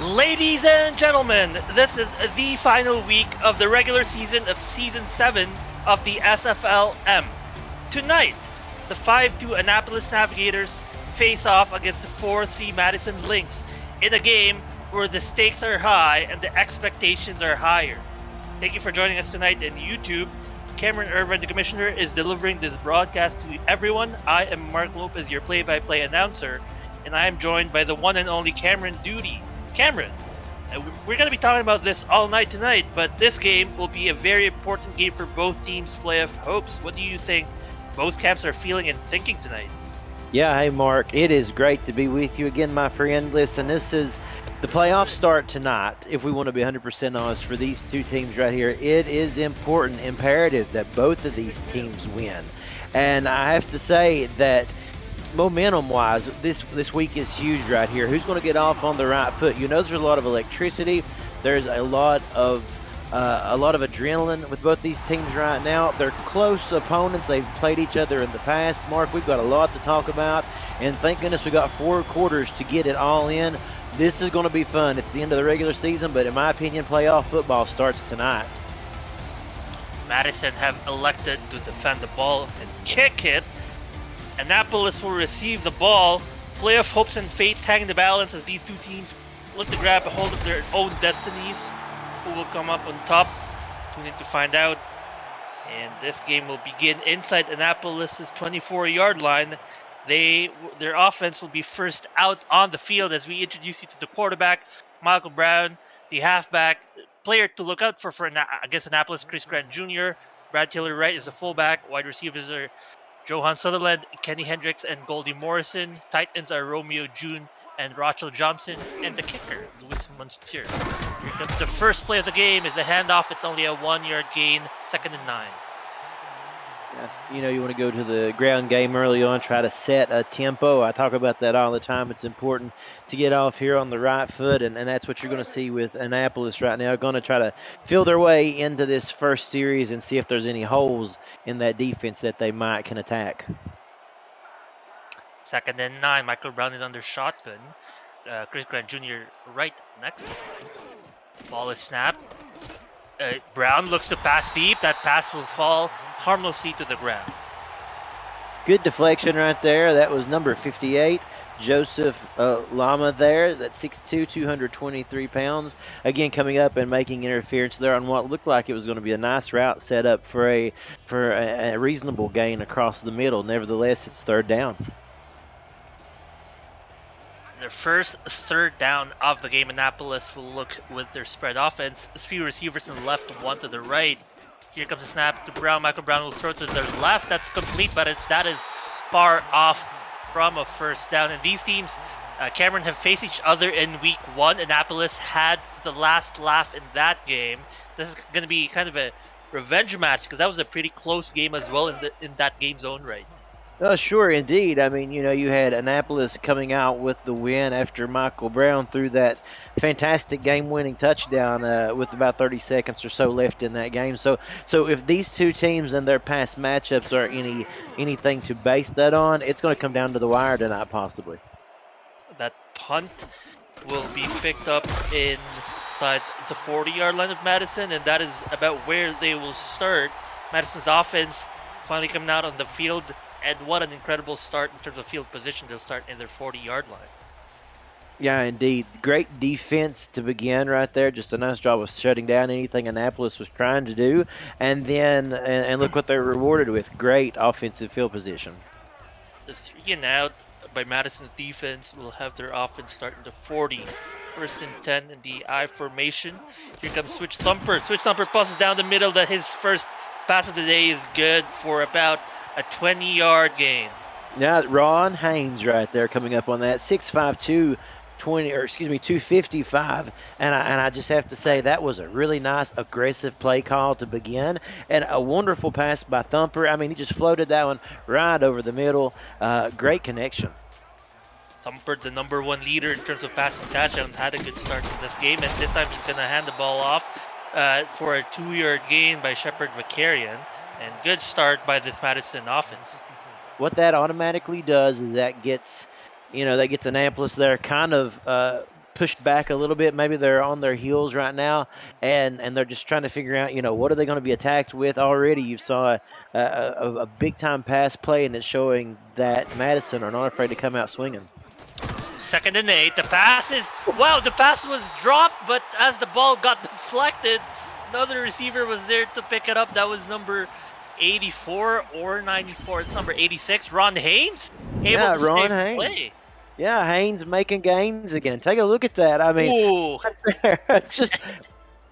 Ladies and gentlemen, this is the final week of the regular season of Season 7 of the SFLm. Tonight, the 5-2 Annapolis Navigators face off against the 4-3 Madison Lynx in a game where the stakes are high and the expectations are higher. Thank you for joining us tonight on YouTube. Cameron Irvin, the commissioner, is delivering this broadcast to everyone. I am Mark Lopez, your play-by-play announcer, and I am joined by the one and only Cameron Duty. Cameron, we're going to be talking about this all night tonight, but this game will be a very important game for both teams' playoff hopes. What do you think both camps are feeling and thinking tonight? Yeah, hey Mark, it is great to be with you again, my friend. Listen, this is the playoffs start tonight. If we want to be 100% honest for these two teams right here, it is important, imperative that both of these teams win. And I have to say that momentum-wise, this week is huge right here. Who's going to get off on the right foot? You know, there's a lot of electricity. There's a lot of adrenaline with both these teams right now. They're close opponents. They've played each other in the past. Mark, we've got a lot to talk about, and thank goodness we got 4 quarters to get it all in. This is going to be fun. It's the end of the regular season, but in my opinion, playoff football starts tonight. Madison have elected to defend the ball and kick it. Annapolis will receive the ball. Playoff hopes and fates hang in the balance as these two teams look to grab a hold of their own destinies. Who will come up on top? Tune in to find out. And this game will begin inside Annapolis' 24-yard line. Their offense will be first out on the field as we introduce you to the quarterback, Michael Brown, the halfback. Player to look out for against Annapolis, Chris Grant Jr. Brad Taylor Wright is the fullback. Wide receivers are Johan Sutherland, Kenny Hendricks, and Goldie Morrison. Tight ends are Romeo June and Rachel Johnson. And the kicker, Luis Monsieur. Here comes the first play of the game. Is a handoff. It's only a 1-yard gain. 2nd and 9. Yeah, you know, you want to go to the ground game early on, try to set a tempo. I talk about that all the time. It's important to get off here on the right foot, and that's what you're going to see with Annapolis right now. Going to try to feel their way into this first series and see if there's any holes in that defense that they might can attack. 2nd and 9. Michael Brown is under shotgun. Chris Grant Jr. right next to him. Ball is snapped. Brown looks to pass deep. That pass will fall harmlessly to the ground. Good deflection right there. That was number 58, Joseph Lama there. That's 6'2", 223 pounds. Again, coming up and making interference there on what looked like it was going to be a nice route set up for a reasonable gain across the middle. Nevertheless, it's 3rd down. Their first 3rd down of the game. Annapolis will look with their spread offense. 3 receivers to the left, 1 to the right. Here comes the snap to Brown. Michael Brown will throw to the left. That's complete, but that is far off from a first down. And these teams, Cameron, have faced each other in week 1. Annapolis had the last laugh in that game. This is going to be kind of a revenge match because that was a pretty close game as well in that game's own right. Sure, indeed. I mean, you know, you had Annapolis coming out with the win after Michael Brown threw that fantastic game-winning touchdown with about 30 seconds or so left in that game. So if these two teams and their past matchups are anything to base that on, it's going to come down to the wire tonight, possibly. That punt will be picked up inside the 40-yard line of Madison, and that is about where they will start. Madison's offense finally coming out on the field. And what an incredible start in terms of field position. They'll start in their 40-yard line. Yeah, indeed. Great defense to begin right there. Just a nice job of shutting down anything Annapolis was trying to do. And then, and look what they're rewarded with. Great offensive field position. The 3 and out by Madison's defense will have their offense start in the 40. 1st and 10 in the I formation. Here comes Switch Thumper. Switch Thumper passes down the middle. That his first pass of the day is good for about a 20-yard gain. Now Ron Haynes right there coming up on that 6'5", 255, and I just have to say that was a really nice aggressive play call to begin, and a wonderful pass by Thumper. I mean, he just floated that one right over the middle. Great connection. Thumper, the number 1 leader in terms of passing touchdowns, had a good start in this game, and this time he's going to hand the ball off for a 2-yard gain by Shepard Vakarian. And good start by this Madison offense. What that automatically does is that gets Annapolis there kind of pushed back a little bit. Maybe they're on their heels right now, and they're just trying to figure out, what are they going to be attacked with. Already you saw a big time pass play, and it's showing that Madison are not afraid to come out swinging. 2nd and 8. The pass was dropped, but as the ball got deflected, another receiver was there to pick it up. That was number 84 or 94. It's number 86, Ron Haynes, able to Ron save the Haynes. play. Yeah, Haynes making gains again. Take a look at that. I mean, Ooh. just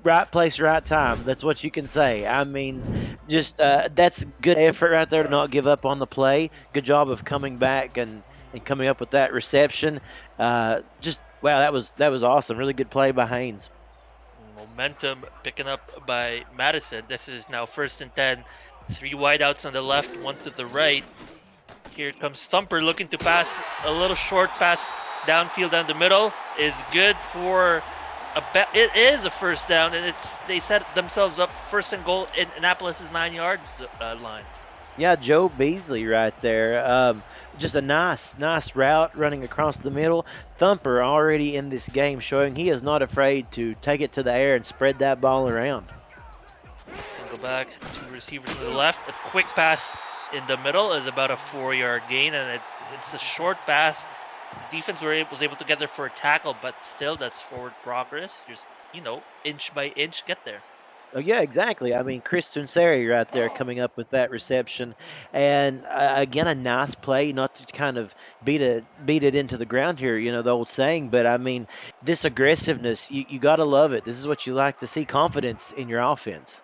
right place, right time. That's what you can say. I mean, just that's good effort right there to not give up on the play. Good job of coming back and coming up with that reception. Just wow, that was awesome. Really good play by Haynes. Momentum picking up by Madison. This is now 1st and 10. 3 wideouts on the left, 1 to the right. Here comes Thumper looking to pass a little short pass downfield down the middle. Is good for it is a 1st down, and they set themselves up 1st and goal in Annapolis' 9 yards line. Yeah, Joe Beasley right there. Just a nice route running across the middle. Thumper already in this game showing he is not afraid to take it to the air and spread that ball around. Single back, 2 receivers to the left. A quick pass in the middle is about a 4-yard gain, and it's a short pass. The defense was able to get there for a tackle, but still, that's forward progress. Just, inch by inch, get there. Oh, yeah, exactly. I mean, Chris Tunseri right there coming up with that reception. And, again, a nice play, not to kind of beat it into the ground here, the old saying. But, I mean, this aggressiveness, you got to love it. This is what you like to see, confidence in your offense.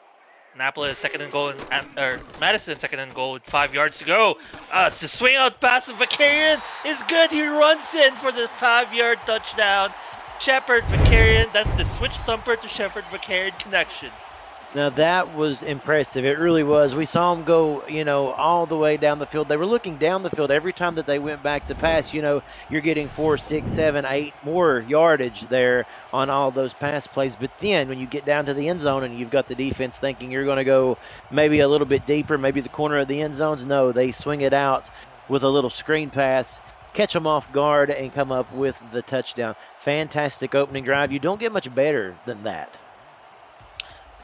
Annapolis 2nd and goal, or Madison 2nd and goal with 5 yards to go. It's the swing out pass of Vakarian is good. He runs in for the 5-yard touchdown. Shepard Vakarian, that's the switch Thumper to Shepard Vakarian connection. Now, that was impressive. It really was. We saw them go, all the way down the field. They were looking down the field every time that they went back to pass. You're getting 4, 6, 7, 8 more yardage there on all those pass plays. But then when you get down to the end zone and you've got the defense thinking you're going to go maybe a little bit deeper, maybe the corner of the end zones, no, they swing it out with a little screen pass, catch them off guard, and come up with the touchdown. Fantastic opening drive. You don't get much better than that.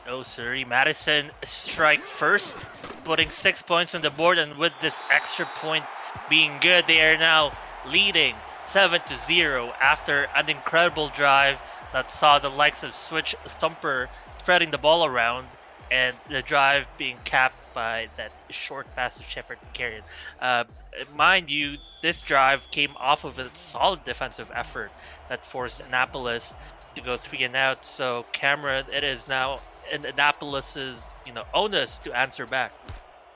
No, sir. Madison strike first, putting 6 points on the board, and with this extra point being good, they are now leading 7-0 after an incredible drive that saw the likes of Switch Thumper spreading the ball around, and the drive being capped by that short pass to Shepard Vakarian. Mind you, this drive came off of a solid defensive effort that forced Annapolis to go 3 and out. So, Cameron, it is now in Annapolis's, onus to answer back.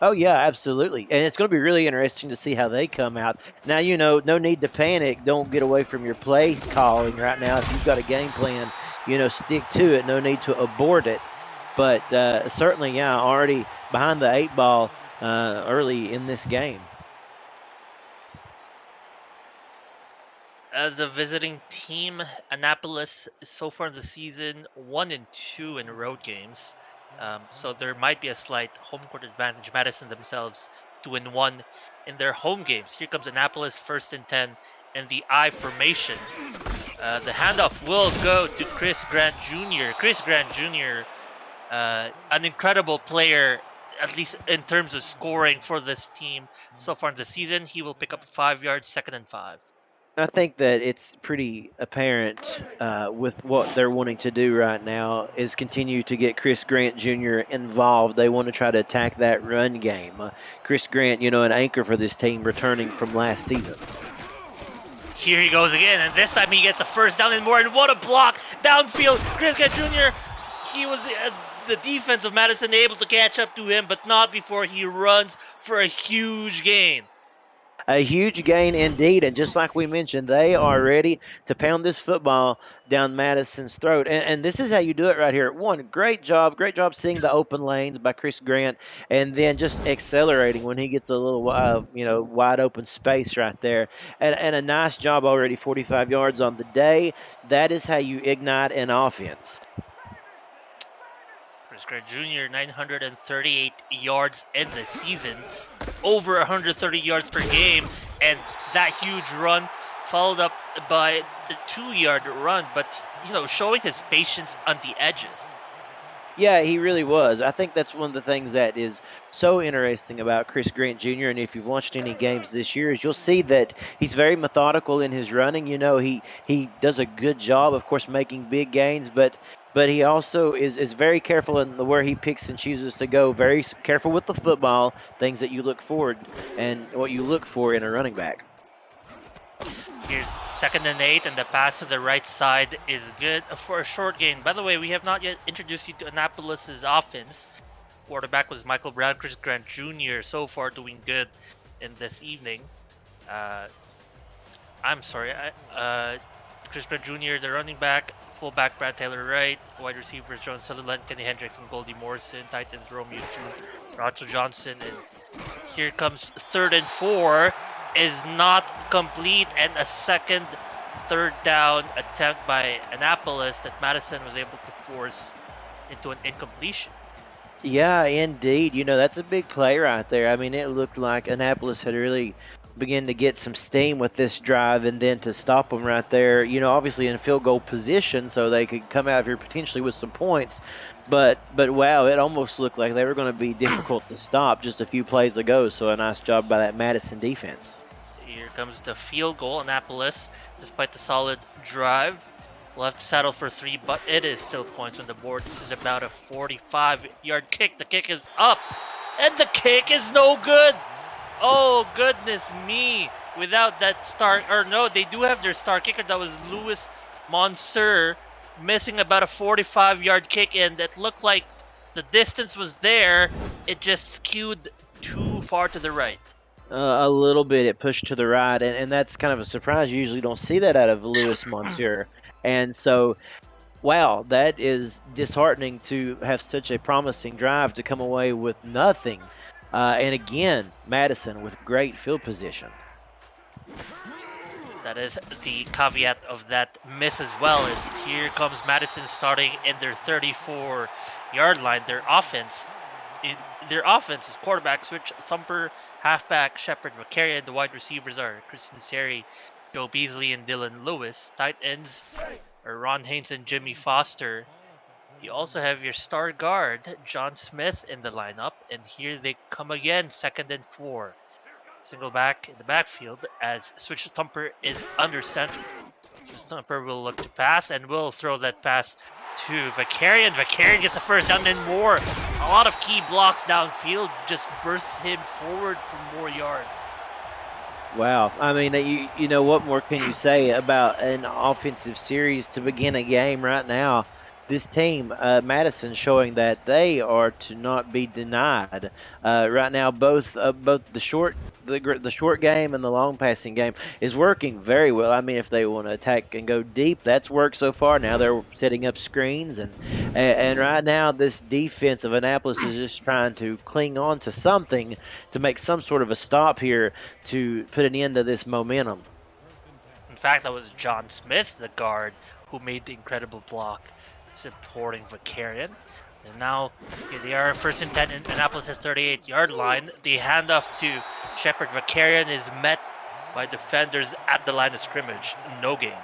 Oh, yeah, absolutely. And it's going to be really interesting to see how they come out. Now, no need to panic. Don't get away from your play calling right now. If you've got a game plan, stick to it. No need to abort it. But certainly, yeah, already behind the 8 ball early in this game. As the visiting team, Annapolis is so far in the season 1-2 in road games. So there might be a slight home court advantage. Madison themselves 2-1 in their home games. Here comes Annapolis 1st and 10 in the I formation. The handoff will go to Chris Grant Jr. Chris Grant Jr., an incredible player, at least in terms of scoring for this team so far in the season. He will pick up 5 yards, 2nd and 5. I think that it's pretty apparent with what they're wanting to do right now is continue to get Chris Grant Jr. involved. They want to try to attack that run game. Chris Grant, an anchor for this team returning from last season. Here he goes again, and this time he gets a 1st down and more, and what a block downfield. Chris Grant Jr., he was the defense of Madison able to catch up to him, but not before he runs for a huge gain. A huge gain indeed, and just like we mentioned, they are ready to pound this football down Madison's throat. And this is how you do it right here. One, great job seeing the open lanes by Chris Grant, and then just accelerating when he gets a little, wide open space right there. And a nice job already, 45 yards on the day. That is how you ignite an offense. Chris Grant Jr., 938 yards in the season, over 130 yards per game, and that huge run followed up by the 2-yard run, but showing his patience on the edges. Yeah, he really was. I think that's one of the things that is so interesting about Chris Grant Jr. And if you've watched any games this year, is you'll see that he's very methodical in his running. He does a good job, of course, making big gains, but he also is very careful in where he picks and chooses to go. Very careful with the football, things that you look forward and what you look for in a running back. Here's 2nd and 8, and the pass to the right side is good for a short gain. By the way, we have not yet introduced you to Annapolis' offense. Quarterback was Michael Brown. Chris Grant Jr. so far doing good in this evening. I'm sorry. Chris Grant Jr., the running back, fullback Brad Taylor Wright, wide receivers John Sutherland, Kenny Hendricks, and Goldie Morrison, tight ends Romeo June, Rachel Johnson, and here comes 3rd and 4. Is not complete, and a second 3rd down attempt by Annapolis that Madison was able to force into an incompletion. Yeah, indeed. That's a big play right there. I mean, it looked like Annapolis had really begun to get some steam with this drive, and then to stop them right there, obviously in field goal position, so they could come out of here potentially with some points. But wow, it almost looked like they were going to be difficult to stop just a few plays ago. So a nice job by that Madison defense. Here comes the field goal. Annapolis, despite the solid drive, will have to settle for 3, but it is still points on the board. This is about a 45-yard kick. The kick is up, and the kick is no good. Oh, goodness me. Without that star, or no, they do have their star kicker. That was Louis Monsieur, missing about a 45-yard kick, and that looked like the distance was there. It just skewed too far to the right. A little bit, it pushed to the right, and that's kind of a surprise. You usually don't see that out of Louis Monsieur. And so, wow, that is disheartening to have such a promising drive to come away with nothing. And again, Madison with great field position. That is the caveat of that miss as well, as here comes Madison starting in their 34-yard line. Their offense is quarterback switch, Thumper, halfback Shepard McCarrion. The wide receivers are Kristen Seri, Joe Beasley, and Dylan Lewis. Tight ends are Ron Haynes and Jimmy Foster. You also have your star guard, John Smith, in the lineup. And here they come again, 2nd and 4. Single back in the backfield as Switch Thumper is under center. Switch Thumper will look to pass and will throw that pass to Vakarian. Vakarian gets the first down and more. A lot of key blocks downfield, just bursts him forward for more yards. Wow. I mean, what more can you say about an offensive series to begin a game right now? This team, Madison, showing that they are to not be denied. Right now, both the short game and the long passing game is working very well. I mean, if they want to attack and go deep, that's worked so far. Now they're setting up screens, and right now this defense of Annapolis is just trying to cling on to something to make some sort of a stop here to put an end to this momentum. In fact, that was John Smith, the guard, who made the incredible block, supporting Vakarian. And now here they are, 1st and 10 in Annapolis' 38-yard line. The handoff to Shepard. Vakarian is met by defenders at the line of scrimmage. No gain.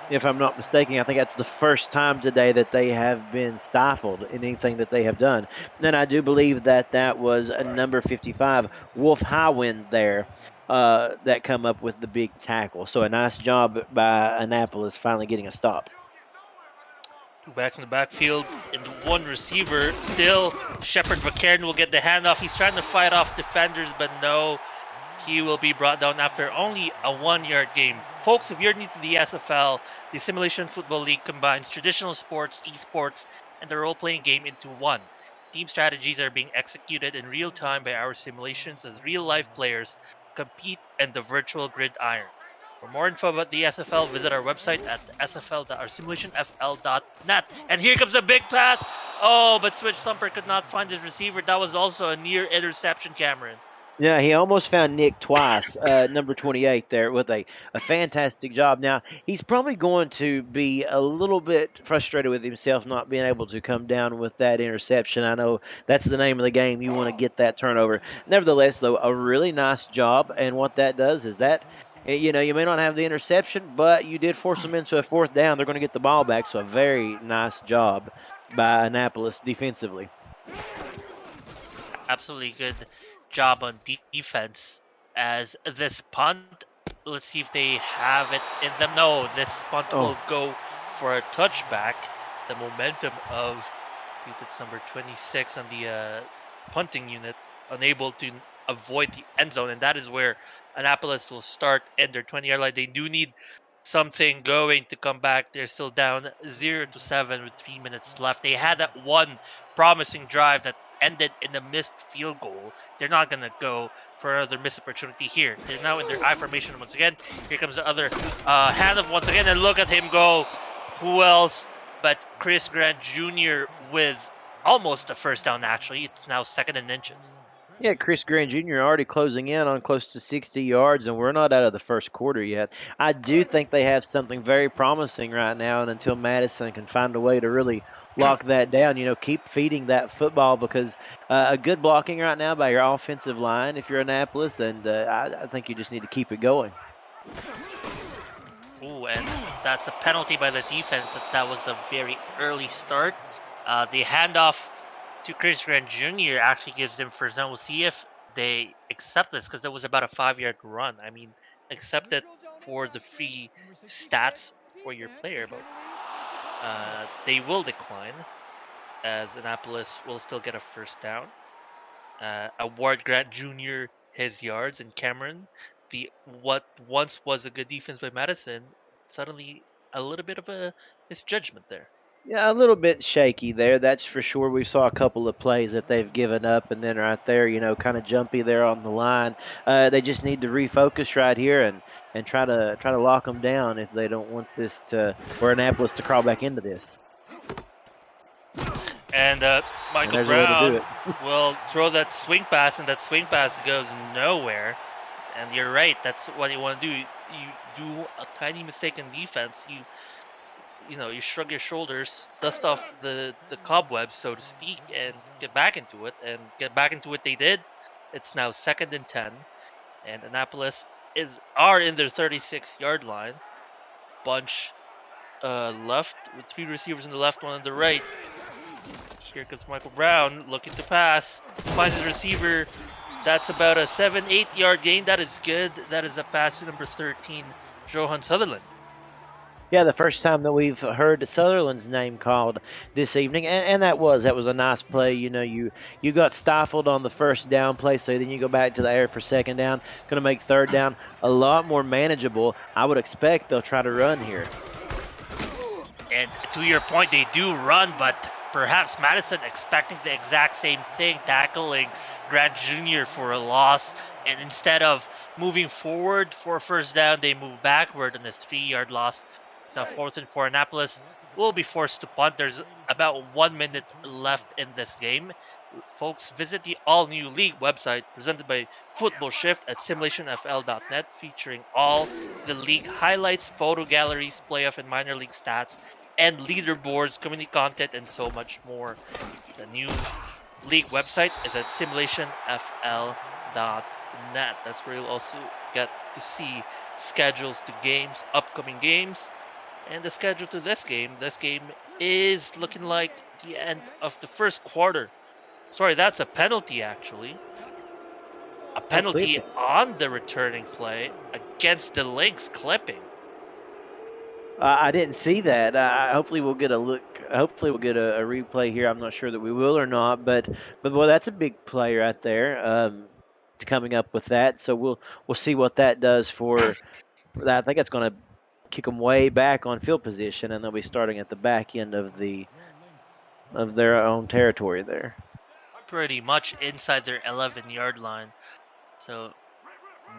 If I'm not mistaken, I think that's the first time today that they have been stifled in anything that they have done. And I do believe that was a number 55, Wolf Highwind there, that come up with the big tackle. So a nice job by Annapolis finally getting a stop. 2 backs in the backfield and 1 receiver. Still, Shepard Vakarian will get the handoff. He's trying to fight off defenders, but no. He will be brought down after only a 1-yard game. Folks, if you're new to the SFL, the Simulation Football League combines traditional sports, esports, and the role-playing game into one. Team strategies are being executed in real time by our simulations as real-life players compete in the virtual gridiron. For more info about the SFL, visit our website at simulationfl.net. And here comes a big pass. Oh, but Switch Thumper could not find his receiver. That was also a near interception, Cameron. Yeah, he almost found Nick twice, number 28 there, with a fantastic job. Now, he's probably going to be a little bit frustrated with himself not being able to come down with that interception. I know that's the name of the game. You want to get that turnover. Nevertheless, though, a really nice job. And what that does is that You know, you may not have the interception, but you did force them into a fourth down. They're going to get the ball back, so a very nice job by Annapolis defensively. Absolutely good job on defense as this punt. Let's see if they have it in them. No, this punt will Oh, go for a touchback. The momentum of, I think it's number 26 on the punting unit, unable to avoid the end zone, and that is where Annapolis will start at their 20-yard line. They do need something going to come back. They're still down 0-7 with 3 minutes left. They had that one promising drive that ended in a missed field goal. They're not going to go for another missed opportunity here. They're now in their I formation once again. Here comes the other handoff once again, and look at him go. Who else but Chris Grant Jr. with almost a first down, actually. It's now 2nd and inches. yeah, Chris Grant Jr. already closing in on close to 60 yards, and we're not out of the first quarter yet. I do think they have something very promising right now, and until Madison can find a way to really lock that down, you know, keep feeding that football because a good blocking right now by your offensive line if you're Annapolis, and I think you just need to keep it going. Ooh, and that's a penalty by the defense. That was a very early start. The handoff to Chris Grant Jr. actually gives them first down. We'll see if they accept this because it was about a 5-yard run. I mean, accept it for the free stats for your player, but they will decline as Annapolis will still get a first down. Award Grant Jr. his yards, and Cameron, the what once was a good defense by Madison, suddenly a little bit of a misjudgment there. Yeah, a little bit shaky there, that's for sure. We saw a couple of plays that they've given up, and then right there, you know, kind of jumpy there on the line. They just need to refocus right here and try to lock them down if they don't want this to or Annapolis to crawl back into this. And And Michael there's a way to do Brown it. will throw that swing pass, and that swing pass goes nowhere. And you're right, that's what you want to do. You do a tiny mistake in defense, you shrug your shoulders, dust off the cobwebs, so to speak, and get back into it. And get back into it they did. It's now 2nd and 10, and Annapolis are in their 36-yard line. Bunch left with 3 receivers on the left, one on the right. Here comes Michael Brown looking to pass, finds his receiver. That's about a 7-8 yard gain. That is good. That is a pass to number 13, Johan Sutherland. Yeah, the first time that we've heard Sutherland's name called this evening, and that was a nice play. You know, you got stifled on the first down play, so then you go back to the air for second down. Going to make third down a lot more manageable. I would expect they'll try to run here. And to your point, they do run, but perhaps Madison expecting the exact same thing, tackling Grant Jr. for a loss, and instead of moving forward for a first down, they move backward on a 3-yard loss. It's now 4th and 4. Annapolis will be forced to punt. There's about 1 minute left in this game. Folks, visit the all-new league website presented by Football Shift at simulationfl.net, featuring all the league highlights, photo galleries, playoff and minor league stats, and leaderboards, community content, and so much more. The new league website is at simulationfl.net. That's where you'll also get to see schedules to games, upcoming games, and the schedule to this game. This game is looking like the end of the first quarter. Sorry, that's a penalty, actually. A penalty on the returning play against the Lynx clipping. I didn't see that. Hopefully we'll get a look. Hopefully we'll get a replay here. I'm not sure that we will or not, but boy, that's a big play right there. Coming up with that, so we'll see what that does for that. I think it's going to kick them way back on field position, and they'll be starting at the back end of their own territory there. Pretty much inside their 11-yard line. So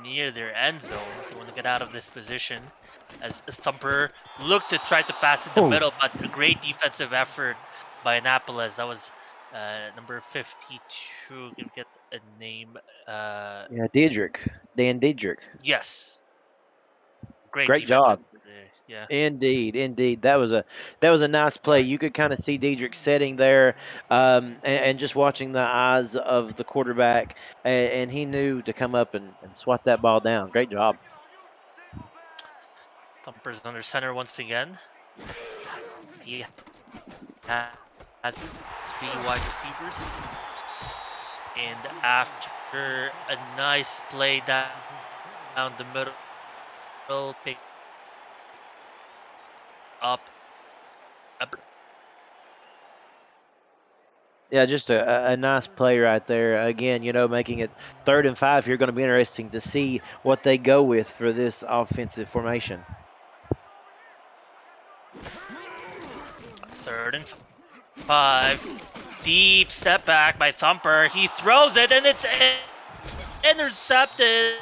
near their end zone. They want to get out of this position as Thumper looked to try to pass in the middle, but a great defensive effort by Annapolis. That was number 52. Can we get a name? Yeah, Dan Diedrich. Yes. Great job. Yeah. Indeed. That was a nice play. You could kind of see Diedrich sitting there, and just watching the eyes of the quarterback, and he knew to come up and swat that ball down. Great job. Thumper's under center once again. He has three wide receivers. And after a nice play down the middle, pick up. Yeah, just a nice play right there. Again, making it 3rd and 5 here, going to be interesting to see what they go with for this offensive formation. 3rd and 5. Deep step back by Thumper. He throws it and it's intercepted.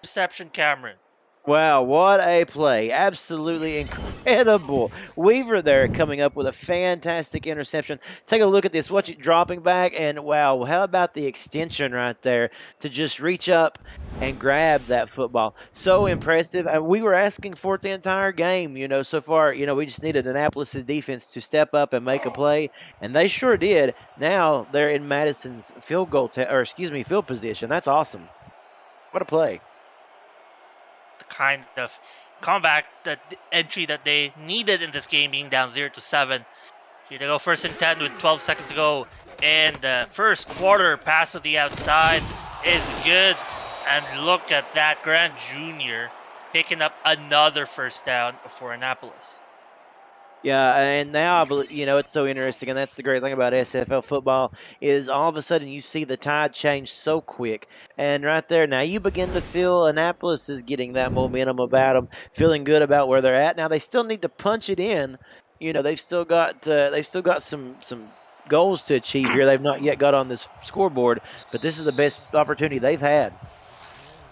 Interception, Cameron. Wow, what a play. Absolutely incredible. Weaver there coming up with a fantastic interception. Take a look at this. Watch it dropping back. And wow, how about the extension right there to just reach up and grab that football? So impressive. And we were asking for it the entire game. So far, we just needed Annapolis' defense to step up and make a play. And they sure did. Now they're in Madison's field position. That's awesome. What a play. Kind of comeback, the entry that they needed in this game, being down 0-7. Here they go, 1st and 10 with 12 seconds to go. And the first quarter pass to the outside is good. And look at that, Grant Jr. picking up another 1st down for Annapolis. Yeah, and now I believe, it's so interesting, and that's the great thing about SFL football is all of a sudden you see the tide change so quick. And right there, now you begin to feel Annapolis is getting that momentum about them, feeling good about where they're at. Now they still need to punch it in. They've still got some goals to achieve here. They've not yet got on this scoreboard, but this is the best opportunity they've had.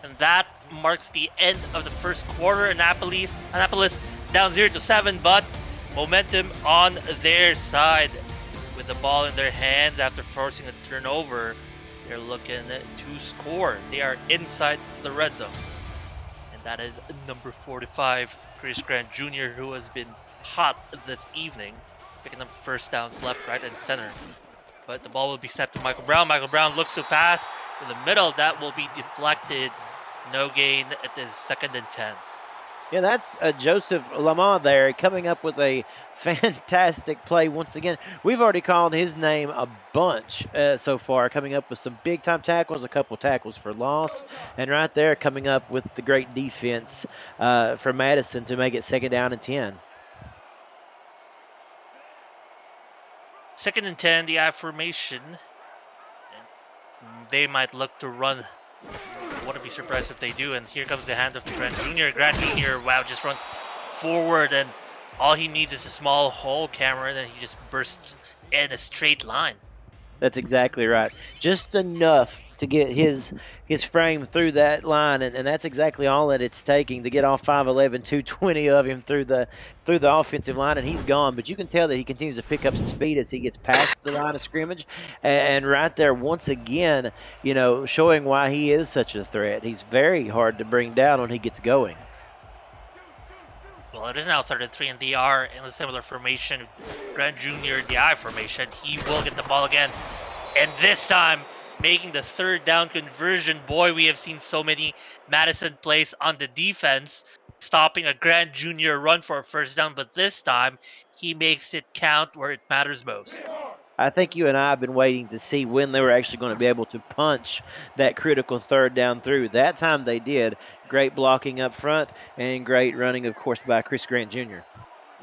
And that marks the end of the first quarter. Annapolis down 0-7, but momentum on their side with the ball in their hands after forcing a turnover. They're looking to score. They are inside the red zone. And that is number 45, Chris Grant Jr., who has been hot this evening, picking up 1st downs left, right, and center. But the ball will be snapped to Michael Brown. Michael Brown looks to pass in the middle. That will be deflected. No gain. It is 2nd and 10. Yeah, that's Joseph Lamont there coming up with a fantastic play once again. We've already called his name a bunch so far, coming up with some big-time tackles, a couple tackles for loss, and right there coming up with the great defense for Madison to make it 2nd down and 10. 2nd and 10, the I formation. And they might look to run. I wouldn't be surprised if they do. And here comes the handoff to Grant Jr. Grant Jr., wow, just runs forward, and all he needs is a small hole, Cameron, and he just bursts in a straight line. That's exactly right. Just enough to get his frame through that line, and that's exactly all that it's taking to get off 5'11", 220 of him through the offensive line, and he's gone. But you can tell that he continues to pick up some speed as he gets past the line of scrimmage, and right there once again, showing why he is such a threat. He's very hard to bring down when he gets going. Well, it is now 3rd and 3, and they are in a similar formation. Grant Jr., the I formation. He will get the ball again, and this time making the 3rd down conversion. Boy, we have seen so many Madison plays on the defense, stopping a Grant Jr. run for a 1st down, but this time he makes it count where it matters most. I think you and I have been waiting to see when they were actually going to be able to punch that critical 3rd down through. That time they did. Great blocking up front and great running, of course, by Chris Grant Jr.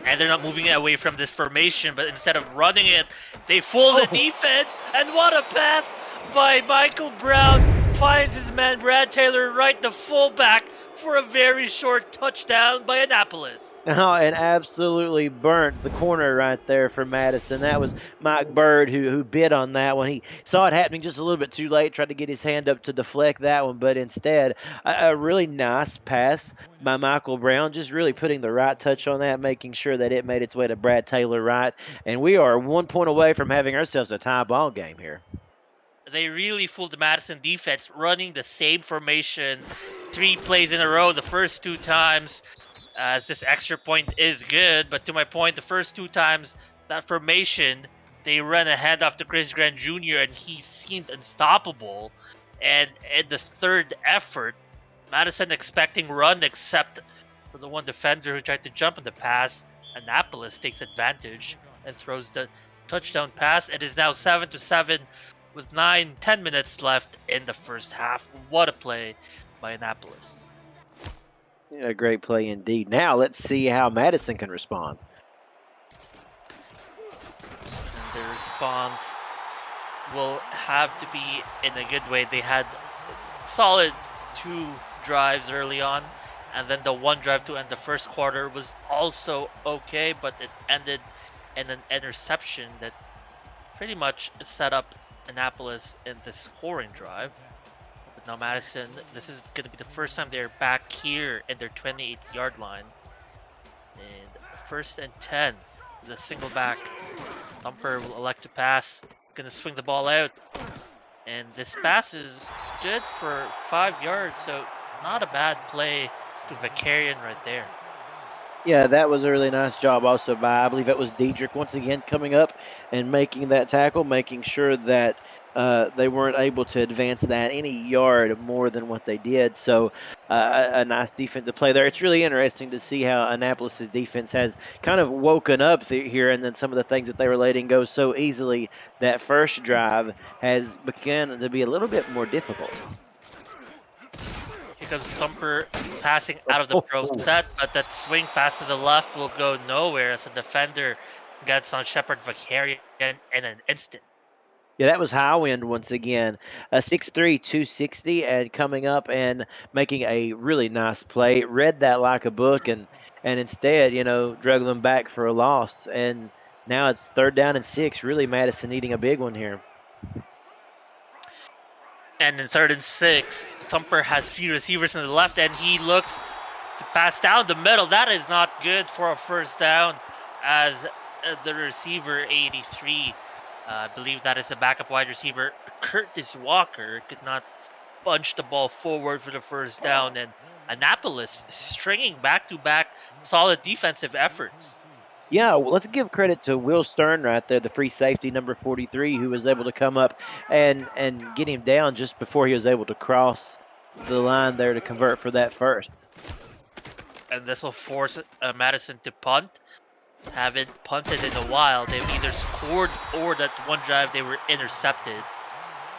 And they're not moving away from this formation, but instead of running it, they fool the defense. And what a pass by Michael Brown. Finds his man Brad Taylor right, the fullback, for a very short touchdown by Annapolis. Oh, and absolutely burnt the corner right there for Madison. That was Mike Bird who bid on that one. He saw it happening just a little bit too late, tried to get his hand up to deflect that one, but instead a really nice pass by Michael Brown, just really putting the right touch on that, making sure that it made its way to Brad Taylor right. And we are 1 point away from having ourselves a tie ball game here. They really fooled the Madison defense, running the same formation 3 plays in a row the first 2 times, as this extra point is good. But to my point, the first 2 times that formation, they ran a handoff to Chris Grant Jr. and he seemed unstoppable. And in the 3rd effort, Madison expecting run, except for the one defender who tried to jump on the pass. Annapolis takes advantage and throws the touchdown pass. It is now 7-7 with 9-10 minutes left in the first half. What a play by Annapolis. Yeah, great play indeed. Now let's see how Madison can respond. And their response will have to be in a good way. They had solid 2 drives early on, and then the 1 drive to end the first quarter was also okay, but it ended in an interception that pretty much set up Annapolis in the scoring drive. But now Madison, this is going to be the first time they're back here in their 28-yard line. And 1st and 10, the single back. Thumper will elect to pass. Going to swing the ball out. And this pass is good for 5 yards, so not a bad play to Vakarian right there. Yeah, that was a really nice job also by, I believe it was Diedrich once again coming up and making that tackle, making sure that they weren't able to advance that any yard more than what they did. So a nice defensive play there. It's really interesting to see how Annapolis' defense has kind of woken up here, and then some of the things that they were letting go so easily. That first drive has begun to be a little bit more difficult. Here comes Thumper passing out of the pro set, but that swing pass to the left will go nowhere as a defender gets on Shepard Vakarian in an instant. Yeah, that was Highwind once again. 6'3", 260, and coming up and making a really nice play. Read that like a book, and instead, drug them back for a loss. And now it's 3rd down and 6. Really, Madison needing a big one here. And in 3rd and 6, Thumper has 3 receivers on the left, and he looks to pass down the middle. That is not good for a first down, as the receiver 83, I believe that is the backup wide receiver, Curtis Walker, could not punch the ball forward for the first down, and Annapolis stringing back-to-back solid defensive efforts. Yeah, well, let's give credit to Will Stern right there, the free safety, number 43, who was able to come up and get him down just before he was able to cross the line there to convert for that first. And this will force Madison to punt. Haven't punted in a while. They've either scored or that one drive they were intercepted.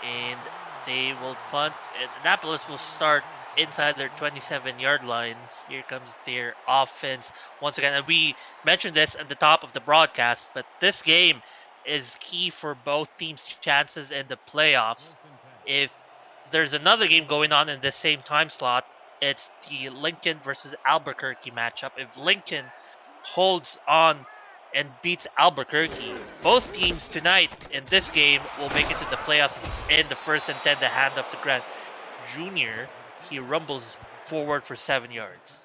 And they will punt. And Annapolis will start inside their 27-yard line. Here comes their offense once again. And we mentioned this at the top of the broadcast, but this game is key for both teams' chances in the playoffs. If there's another game going on in the same time slot, it's the Lincoln versus Albuquerque matchup. If Lincoln holds on and beats Albuquerque, both teams tonight in this game will make it to the playoffs. In the 1st and 10, the handoff to Grant Jr. He rumbles forward for 7 yards.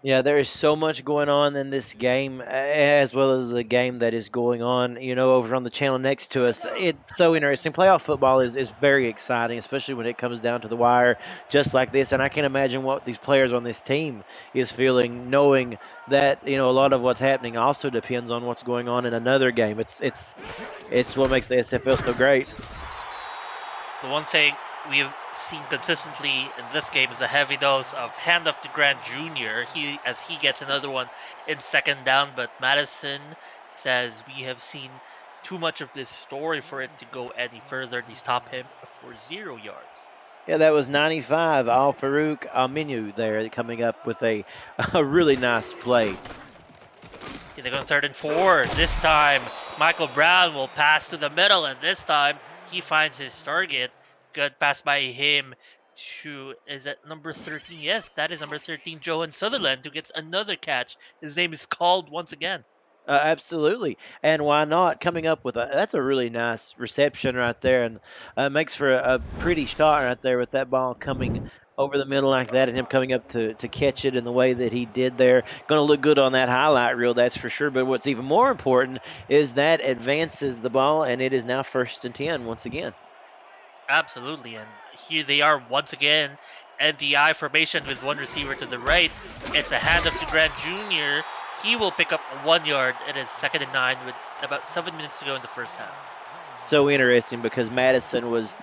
Yeah, there is so much going on in this game, as well as the game that is going on, over on the channel next to us. It's so interesting. Playoff football is very exciting, especially when it comes down to the wire, just like this. And I can't imagine what these players on this team is feeling, knowing that a lot of what's happening also depends on what's going on in another game. It's what makes the SFL so great. The one thing we have seen consistently in this game is a heavy dose of handoff to Grant Jr. As he gets another one in 2nd down, but Madison says we have seen too much of this story for it to go any further. They stop him for 0 yards. Yeah, that was 95, Al Farouk Aminu there coming up with a really nice play. Yeah, they go 3rd and 4. This time, Michael Brown will pass to the middle, and this time he finds his target. Good pass by him to, is that number 13? Yes, that is number 13, Johan Sutherland, who gets another catch. His name is called once again. Absolutely, and why not? Coming up with that's a really nice reception right there, and makes for a pretty shot right there with that ball coming over the middle like that, and him coming up to catch it in the way that he did there. Going to look good on that highlight reel, that's for sure. But what's even more important is that advances the ball, and it is now 1st and 10 once again. Absolutely, and here they are once again at the I formation with one receiver to the right. It's a handoff to Grant Jr. He will pick up 1 yard. It is 2nd and 9 with about 7 minutes to go in the first half. So interesting because Madison was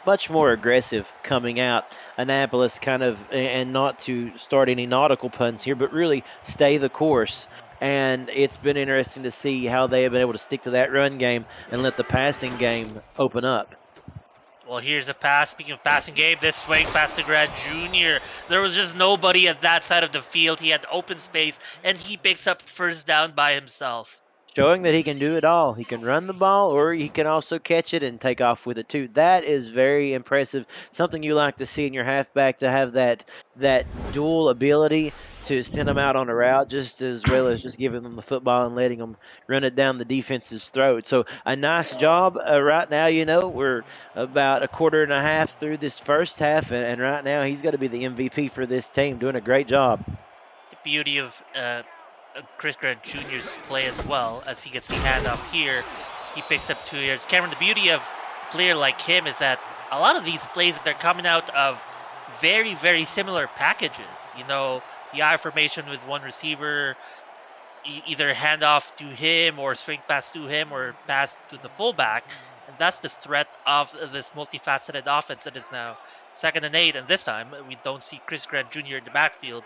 much more aggressive coming out. Annapolis kind of, and not to start any nautical puns here, but really stay the course. And it's been interesting to see how they have been able to stick to that run game and let the passing game open up. Well, here's a pass. Speaking of passing game, this swing pass to Grant Jr. There was just nobody at that side of the field. He had open space, and he picks up first down by himself. Showing that he can do it all. He can run the ball, or he can also catch it and take off with it too. That is very impressive. Something you like to see in your halfback, to have that dual ability to send them out on a route just as well as just giving them the football and letting them run it down the defense's throat. So a nice job right now. We're about a quarter and a half through this first half, and right now he's got to be the MVP for this team, doing a great job. The beauty of Chris Grant Jr.'s play as well, as he gets the handoff here, he picks up 2 yards. Cameron, the beauty of a player like him is that a lot of these plays, they're coming out of very, very similar packages. The I formation with one receiver, either handoff to him or swing pass to him or pass to the fullback. And that's the threat of this multifaceted offense that is now 2nd and 8. And this time, we don't see Chris Grant Jr. in the backfield.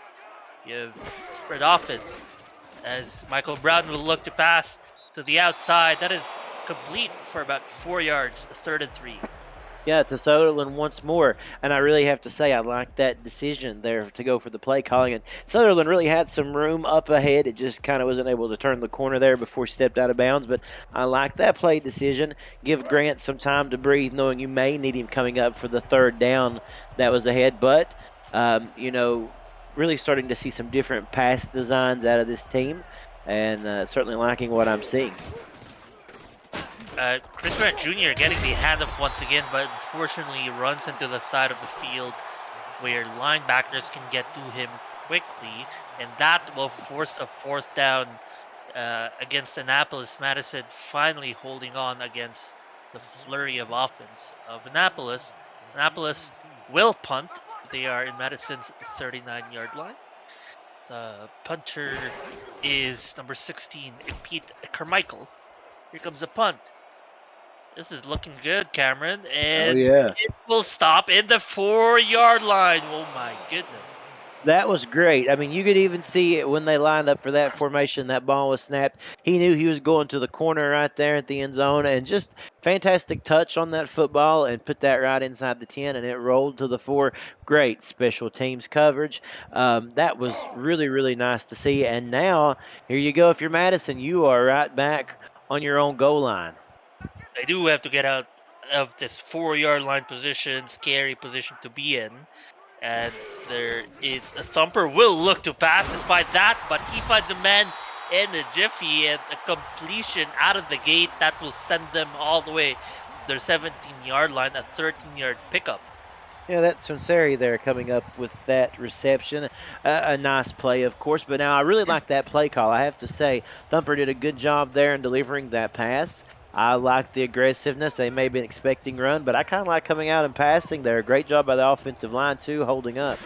You have spread offense, as Michael Brown will look to pass to the outside. That is complete for about 4 yards, 3rd and 3. Yeah, to Sutherland once more. And I really have to say, I like that decision there to go for the play calling. And Sutherland really had some room up ahead. It just kind of wasn't able to turn the corner there before he stepped out of bounds. But I like that play decision. Give Grant some time to breathe, knowing you may need him coming up for the 3rd down that was ahead. But, really starting to see some different pass designs out of this team. And certainly liking what I'm seeing. Chris Grant Jr. getting the handoff once again, but unfortunately runs into the side of the field where linebackers can get to him quickly, and that will force a 4th down against Annapolis. Madison finally holding on against the flurry of offense of Annapolis. Annapolis will punt. They are in Madison's 39-yard line. The punter is number 16, Pete Carmichael. Here comes the punt. This is looking good, Cameron. And It will stop in the 4-yard line. Oh, my goodness. That was great. I mean, you could even see it when they lined up for that formation. That ball was snapped. He knew he was going to the corner right there at the end zone. And just fantastic touch on that football and put that right inside the 10, and it rolled to the 4. Great special teams coverage. That was really, really nice to see. And now, here you go. If you're Madison, you are right back on your own goal line. They do have to get out of this 4-yard line position, scary position to be in. And there is a Thumper will look to pass despite that, but he finds a man in a jiffy, and a completion out of the gate that will send them all the way to their 17-yard line, a 13-yard pickup. Yeah, that's Sunseri there coming up with that reception. A nice play, of course, but now I really like that play call. I have to say, Thumper did a good job there in delivering that pass. I like the aggressiveness. They may have been expecting run, but I kind of like coming out and passing there. Great job by the offensive line, too, holding up.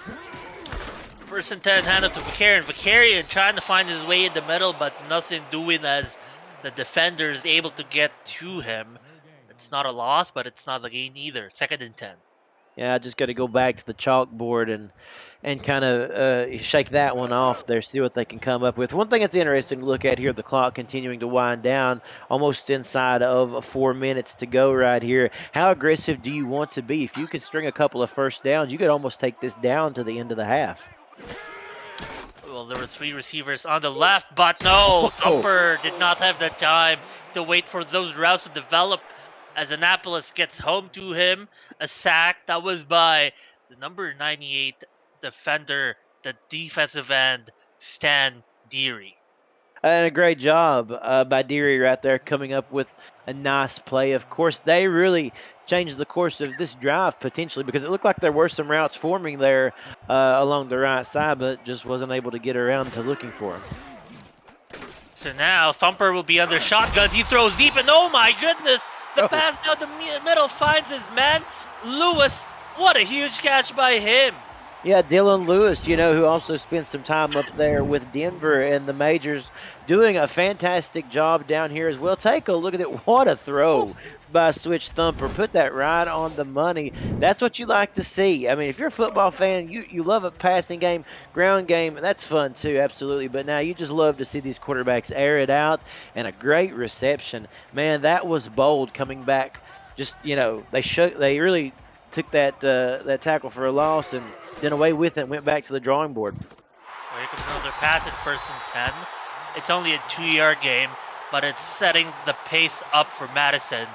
1st and 10, hand up to Vicarian. Vicarian trying to find his way in the middle, but nothing doing as the defender is able to get to him. It's not a loss, but it's not a gain either. 2nd and 10. Yeah, I just got to go back to the chalkboard and kind of shake that one off there, see what they can come up with. One thing that's interesting to look at here, the clock continuing to wind down, almost inside of 4 minutes to go right here. How aggressive do you want to be? If you could string a couple of first downs, you could almost take this down to the end of the half. Well, there were 3 receivers on the left, but no, Thumper did not have the time to wait for those routes to develop as Annapolis gets home to him. A sack that was by the number 98 defender, the defensive end, Stan Deary. And a great job by Deary right there, coming up with a nice play. Of course, they really changed the course of this drive potentially, because it looked like there were some routes forming there along the right side, but just wasn't able to get around to looking for them. So now Thumper will be under shotguns. He throws deep, and oh my goodness, the pass down the middle finds his man, Lewis. What a huge catch by him. Yeah, Dylan Lewis, who also spent some time up there with Denver and the majors, doing a fantastic job down here as well. Take a look at it. What a Woo. throw by Switch Thumper. Put that right on the money. That's what you like to see. I mean, if you're a football fan, you love a passing game, ground game. That's fun too, absolutely. But now you just love to see these quarterbacks air it out, and a great reception. Man, that was bold coming back. Just, they really took that tackle for a loss and did away with it and went back to the drawing board. Well, here comes another pass at 1st and 10. It's only a 2-yard game, but it's setting the pace up for Madison.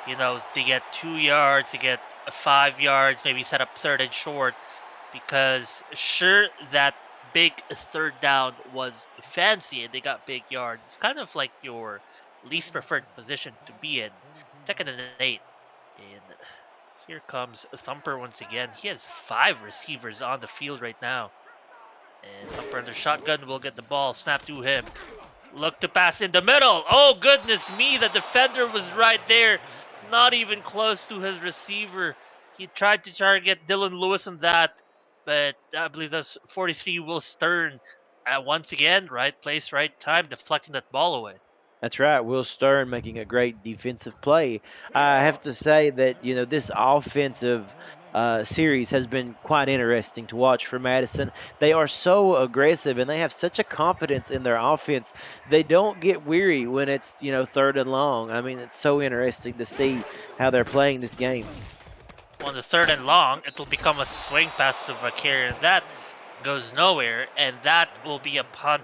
To get 2 yards, to get 5 yards, maybe set up 3rd and short. Because sure, that big 3rd down was fancy and they got big yards. It's kind of like your least preferred position to be in. 2nd and 8. And here comes Thumper once again. He has 5 receivers on the field right now. And Thumper under shotgun will get the ball. Snap to him. Look to pass in the middle. Oh, goodness me. The defender was right there. Not even close to his receiver. He tried to target Dylan Lewis on that. But I believe that's 43 Will Stern. Once again, right place, right time, deflecting that ball away. That's right. Will Stern making a great defensive play. I have to say that, this offensive series has been quite interesting to watch for Madison. They are so aggressive and they have such a confidence in their offense. They don't get weary when it's, 3rd and long. I mean, it's so interesting to see how they're playing this game. On the 3rd and long, it'll become a swing pass to Vakarian. That goes nowhere, and that will be a punt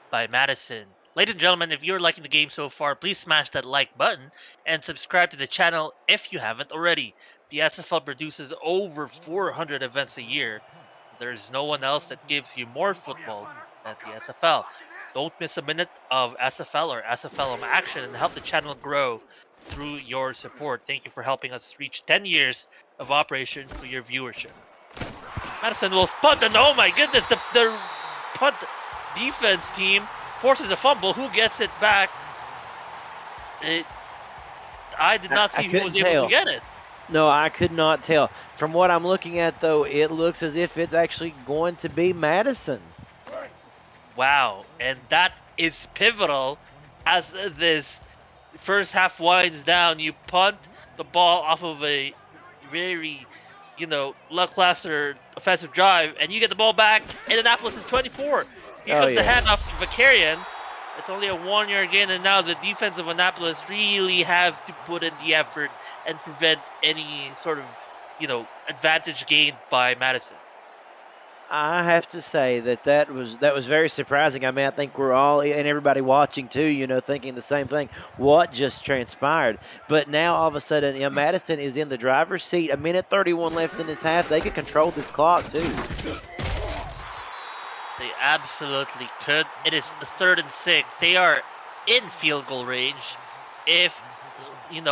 by Madison. Ladies and gentlemen, if you're liking the game so far, please smash that like button and subscribe to the channel if you haven't already. The SFL produces over 400 events a year. There's no one else that gives you more football than the SFL. Don't miss a minute of SFL or SFLm action and help the channel grow through your support. Thank you for helping us reach 10 years of operation for your viewership. Madison will punt, and oh my goodness, the punt defense team forces a fumble. Who gets it back? I did not see who was able to get it. No, I could not tell. From what I'm looking at, though, it looks as if it's actually going to be Madison. Wow, and that is pivotal as this first half winds down. You punt the ball off of a very, lackluster offensive drive, and you get the ball back, and Annapolis is 24. Here comes the handoff to Vakarian. It's only a 1-yard gain, and now the defense of Annapolis really have to put in the effort and prevent any sort of, advantage gained by Madison. I have to say that was very surprising. I mean, I think we're all and everybody watching too, thinking the same thing. What just transpired? But now all of a sudden, Madison is in the driver's seat. 1:31 left in this half. They could control this clock too. They absolutely could. It is the 3rd and 6. They are in field goal range. If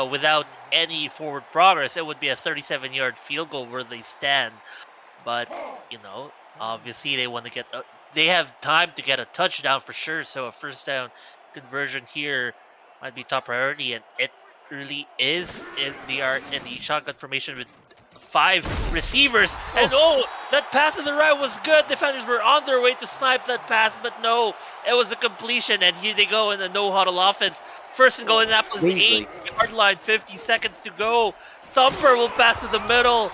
without any forward progress, it would be a 37-yard field goal where they stand. But obviously they want to get. They have time to get a touchdown for sure. So a 1st down conversion here might be top priority, and it really is. They are in the shotgun formation with 5 receivers, and that pass to the right was good. Defenders were on their way to snipe that pass, but no, it was a completion, and here they go in a no-huddle offense. 1st and goal, Annapolis 8-yard line, 50 seconds to go. Thumper will pass to the middle.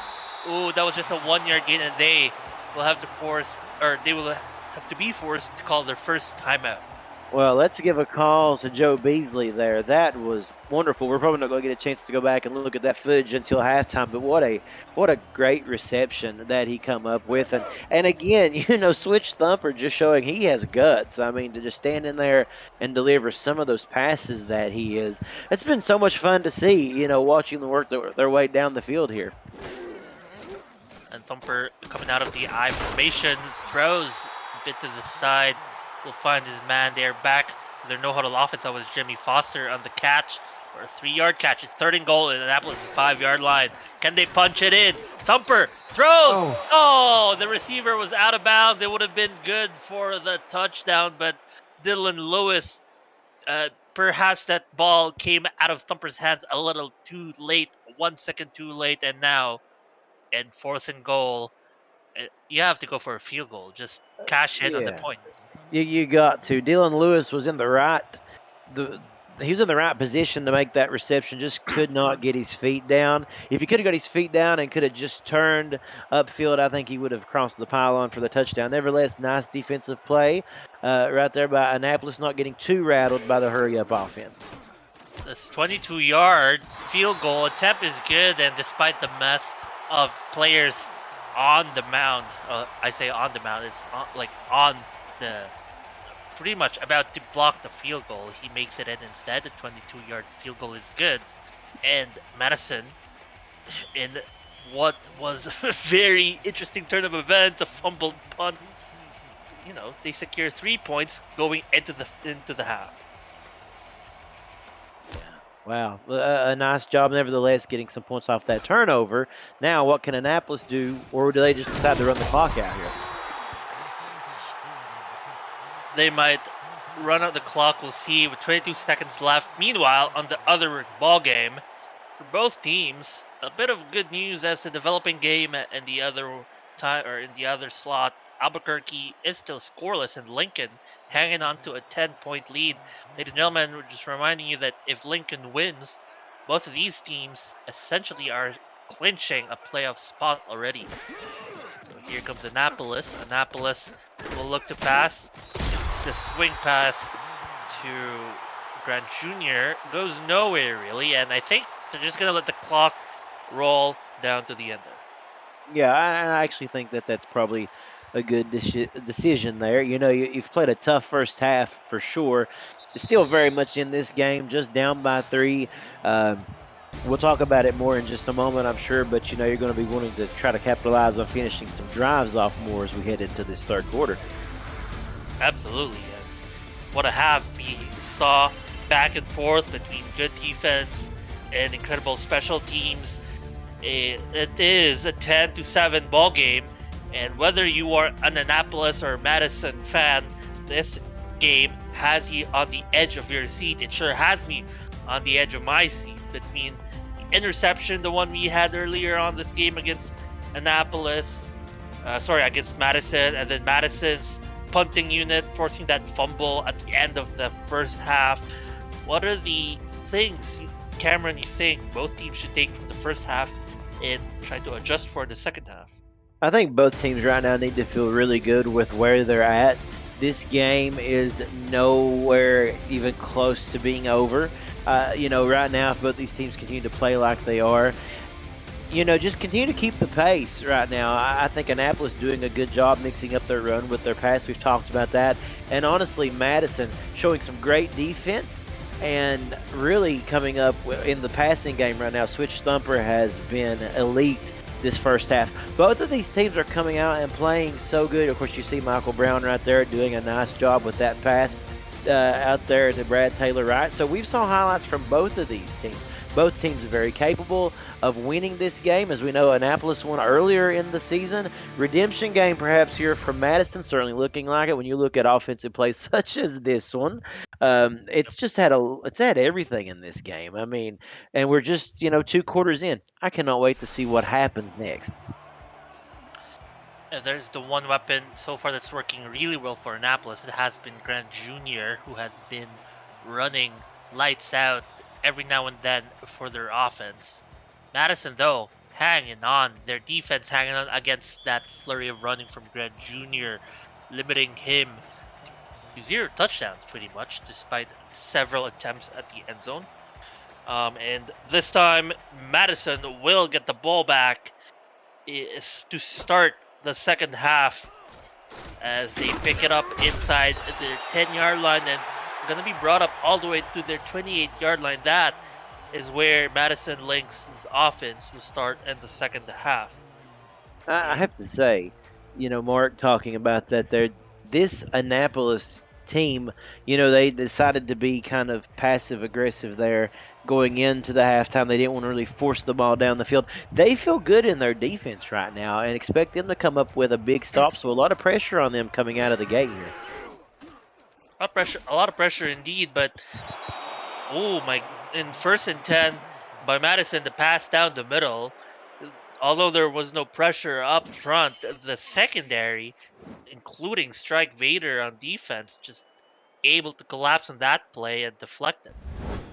Ooh, that was just a 1-yard gain, and they will have to be forced to call their first timeout. Well, let's give a call to Joe Beasley there. That was wonderful. We're probably not going to get a chance to go back and look at that footage until halftime, but what a great reception that he come up with. And again, Switch Thumper just showing he has guts. I mean, to just stand in there and deliver some of those passes that he is. It's been so much fun to see, watching them work their way down the field here. And Thumper coming out of the I formation, throws a bit to the side. Will find his man there back. Their no-huddle offense. That was Jimmy Foster on the catch. Or a 3-yard catch. It's 3rd and goal in Annapolis' 5-yard line. Can they punch it in? Thumper throws. Oh, the receiver was out of bounds. It would have been good for the touchdown, but Dylan Lewis, perhaps that ball came out of Thumper's hands a little too late. 1 second too late, and now in 4th and goal, You have to go for a field goal. Just cash in on the Yeah. points. You got to. Dylan Lewis was in the right. He was in the right position to make that reception. Just could not get his feet down. If he could have got his feet down and could have just turned upfield, I think he would have crossed the pylon for the touchdown. Nevertheless, nice defensive play right there by Annapolis, not getting too rattled by the hurry-up offense. This 22-yard field goal attempt is good, and despite the mess of players on the mound, I say on the mound, it's on the pretty much about to block the field goal. He makes it in instead. The 22-yard field goal is good. And Madison, in what was a very interesting turn of events, a fumbled punt, they secure 3 points going into the half. Wow, a nice job, nevertheless, getting some points off that turnover. Now, what can Annapolis do, or do they just decide to run the clock out here? They might run out the clock. We'll see with 22 seconds left. Meanwhile, on the other ball game, for both teams, a bit of good news as the developing game in the other time or in the other slot. Albuquerque is still scoreless, and Lincoln hanging on to a 10-point lead. Ladies and gentlemen, we're just reminding you that if Lincoln wins, both of these teams essentially are clinching a playoff spot already. So here comes Annapolis. Annapolis will look to pass. The swing pass to Grant Jr. goes nowhere really, and I think they're just gonna let the clock roll down to the end there. Yeah, I actually think that that's probably a good decision there. You've played a tough first half for sure. Still very much in this game, just down by 3. We'll talk about it more in just a moment, I'm sure, but you're going to be wanting to try to capitalize on finishing some drives off more as we head into this third quarter. Absolutely. And what a half we saw, back and forth between good defense and incredible special teams. It is a 10-7 ball game, and whether you are an Annapolis or Madison fan, this game has you on the edge of your seat. It sure has me on the edge of my seat. Between the interception, the one we had earlier on this game against against Madison, and then Madison's punting unit forcing that fumble at the end of the first half. What are the things, Cameron, you think both teams should take from the first half and try to adjust for the second half? I think both teams right now need to feel really good with where they're at. This game is nowhere even close to being over. Right now, if both these teams continue to play like they are, just continue to keep the pace right now. I think Annapolis doing a good job mixing up their run with their pass. We've talked about that. And honestly, Madison showing some great defense and really coming up in the passing game right now. Switch Thumper has been elite this first half. Both of these teams are coming out and playing so good. Of course, you see Michael Brown right there doing a nice job with that pass out there to Brad Taylor, right? So we've saw highlights from both of these teams. Both teams are very capable of winning this game. As we know, Annapolis won earlier in the season. Redemption game perhaps here for Madison, certainly looking like it when you look at offensive plays such as this one. It's had everything in this game. I mean, and we're just 2 quarters in. I cannot wait to see what happens next. There's the one weapon so far that's working really well for Annapolis. It has been Grant Jr., who has been running lights out every now and then for their offense. Madison, though, hanging on. Their defense hanging on against that flurry of running from Grant Jr., limiting him to 0 touchdowns pretty much, despite several attempts at the end zone. And this time, Madison will get the ball back to start the second half as they pick it up inside their 10-yard line and going to be brought up all the way to their 28-yard line. That is where Madison Lynx's offense will start in the second half. I have to say, Mark, talking about that there, this Annapolis team, they decided to be kind of passive-aggressive there going into the halftime. They didn't want to really force the ball down the field. They feel good in their defense right now and expect them to come up with a big stop, so a lot of pressure on them coming out of the gate here. A lot of pressure indeed, but in 1st and 10 by Madison, the pass down the middle. Although there was no pressure up front, the secondary, including Strike Vader on defense, just able to collapse on that play and deflect it.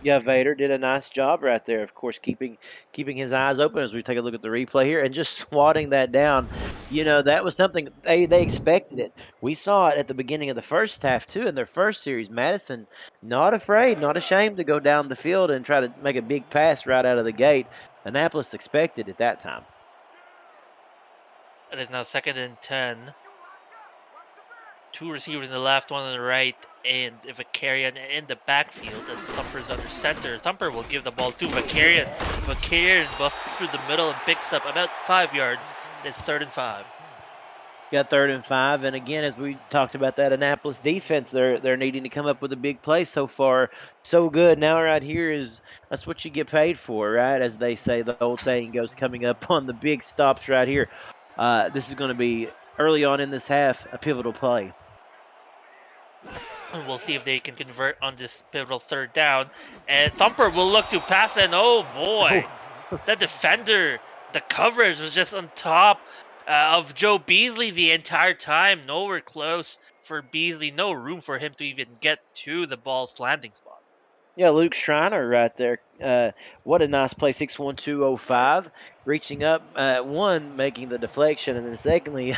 Yeah, Vader did a nice job right there. Of course, keeping his eyes open as we take a look at the replay here and just swatting that down. You know, that was something they expected it. We saw it at the beginning of the first half too in their first series. Madison not afraid, not ashamed to go down the field and try to make a big pass right out of the gate. Annapolis expected at that time. It is now 2nd and 10. Two receivers in the left, one on the right, and Vakarian in the backfield as Thumper's under center. Thumper will give the ball to Vakarian. Vakarian busts through the middle and picks up about 5 yards. It is 3rd and 5. Got 3rd and 5, and again, as we talked about that Annapolis defense, they're needing to come up with a big play. So far, so good. Now, right here that's what you get paid for, right? As they say, the old saying goes, coming up on the big stops right here. This is going to be early on in this half a pivotal play. And we'll see if they can convert on this pivotal 3rd down. And Thumper will look to pass, and oh boy, the defender, the coverage was just on top of Joe Beasley the entire time. Nowhere close for Beasley. No room for him to even get to the ball's landing spot. Yeah, Luke Schreiner right there. What a nice play, 6'1", 205. Reaching up, one, making the deflection, and then secondly,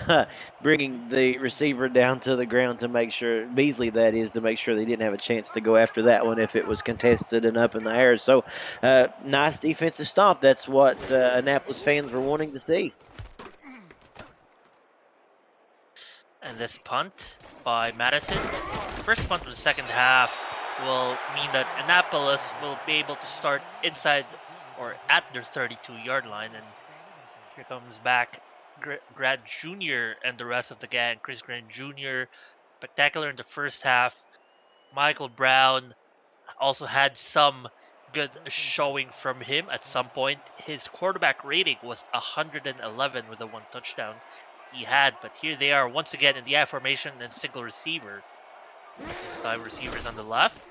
bringing the receiver down to the ground to make sure, Beasley that is, to make sure they didn't have a chance to go after that one if it was contested and up in the air. So, nice defensive stop. That's what Annapolis fans were wanting to see. And this punt by Madison, first punt of the second half, will mean that Annapolis will be able to start inside or at their 32-yard line. And here comes back Grant Jr. and the rest of the gang. Chris Grant Jr., spectacular in the first half. Michael Brown also had some good showing from him at some point. His quarterback rating was 111 with the 1 touchdown he had. But here they are once again in the I formation and single receiver. This time receivers on the left.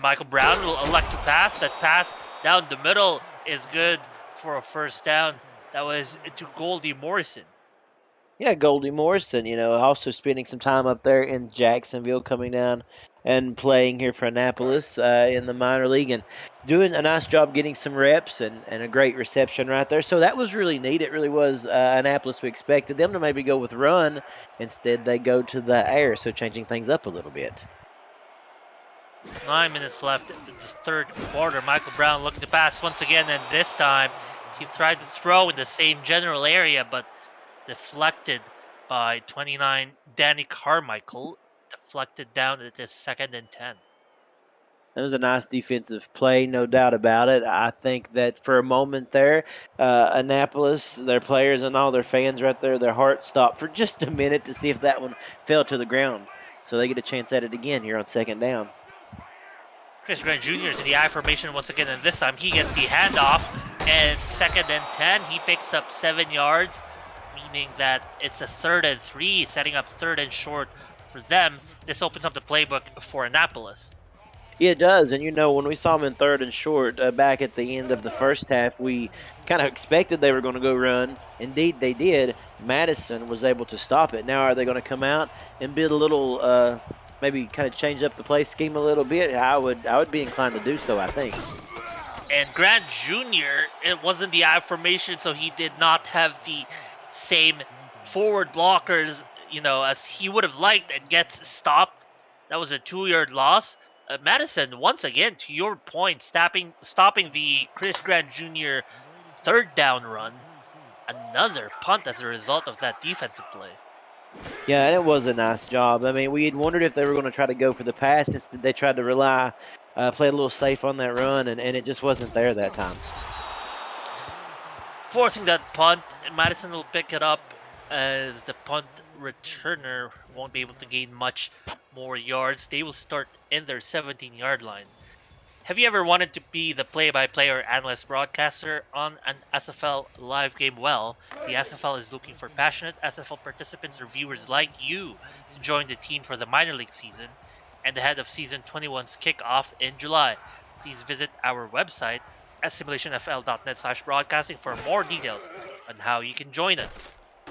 Michael Brown will elect to pass. That pass down the middle is good for a 1st down. That was to Goldie Morrison. Yeah, Goldie Morrison, also spending some time up there in Jacksonville, coming down and playing here for Annapolis in the minor league and doing a nice job getting some reps and a great reception right there. So that was really neat. It really was Annapolis. We expected them to maybe go with run. Instead, they go to the air, so changing things up a little bit. 9 minutes left in the 3rd quarter. Michael Brown looking to pass once again, and this time he tried to throw in the same general area, but deflected by 29 Danny Carmichael. Deflected down. It is 2nd and 10. It was a nice defensive play, no doubt about it. I think that for a moment there, Annapolis, their players and all their fans right there, their heart stopped for just a minute to see if that one fell to the ground. So they get a chance at it again here on 2nd down. Chris Grant Jr. to the I formation once again, and this time he gets the handoff. And 2nd and 10, he picks up 7 yards, meaning that it's a 3rd and 3, setting up 3rd and short for them. This opens up the playbook for Annapolis. Yeah, it does. And, when we saw them in 3rd and short back at the end of the first half, we kind of expected they were going to go run. Indeed, they did. Madison was able to stop it. Now, are they going to come out and build a little, maybe kind of change up the play scheme a little bit? I would be inclined to do so, I think. And Grant Jr., it wasn't the I formation, so he did not have the same forward blockers, as he would have liked, and gets stopped. That was a 2-yard loss. Madison, once again, to your point, stopping the Chris Grant Jr. 3rd down run. Another punt as a result of that defensive play. Yeah, and it was a nice job. I mean, we had wondered if they were going to try to go for the pass. Instead, they tried to play a little safe on that run, and it just wasn't there that time. Forcing that punt, Madison will pick it up as the punt returner won't be able to gain much more yards. They will start in their 17-yard line. Have you ever wanted to be the play-by-play or analyst broadcaster on an SFL live game? Well, the SFL is looking for passionate SFL participants or viewers like you to join the team for the minor league season and ahead of season 21's kickoff in July. Please visit our website, at simulationfl.net/broadcasting for more details on how you can join us.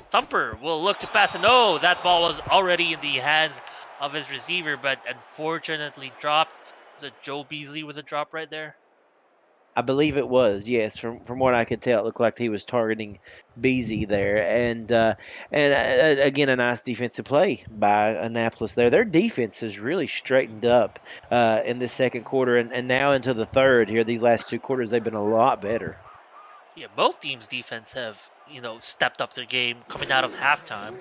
Thumper will look to pass, and oh, that ball was already in the hands of his receiver, but unfortunately dropped. Was it Joe Beasley with a drop right there? I believe it was, yes. From what I could tell, it looked like he was targeting Beasy there, and again a nice defensive play by Annapolis there. Their defense has really straightened up in this second quarter, and now into the third here. These last two quarters, they've been a lot better. Yeah, both teams' defense have, stepped up their game coming out of halftime.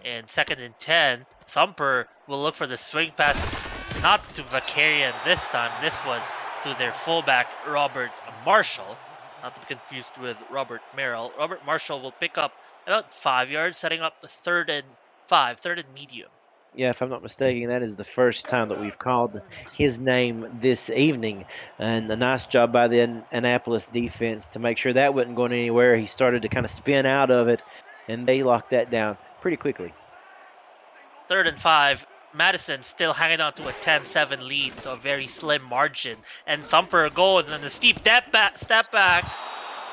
And 2nd and 10, Thumper will look for the swing pass, not to Vakarian this time. This was to their fullback, Robert Marshall, not to be confused with Robert Merrill. Robert Marshall will pick up about 5 yards, setting up the 3rd and 5, 3rd and medium. Yeah, if I'm not mistaken, that is the first time that we've called his name this evening. And a nice job by the Annapolis defense to make sure that wasn't going anywhere. He started to kind of spin out of it, and they locked that down pretty quickly. 3rd and 5. Madison still hanging on to a 10-7 lead, so a very slim margin. And Thumper going on the steep step back.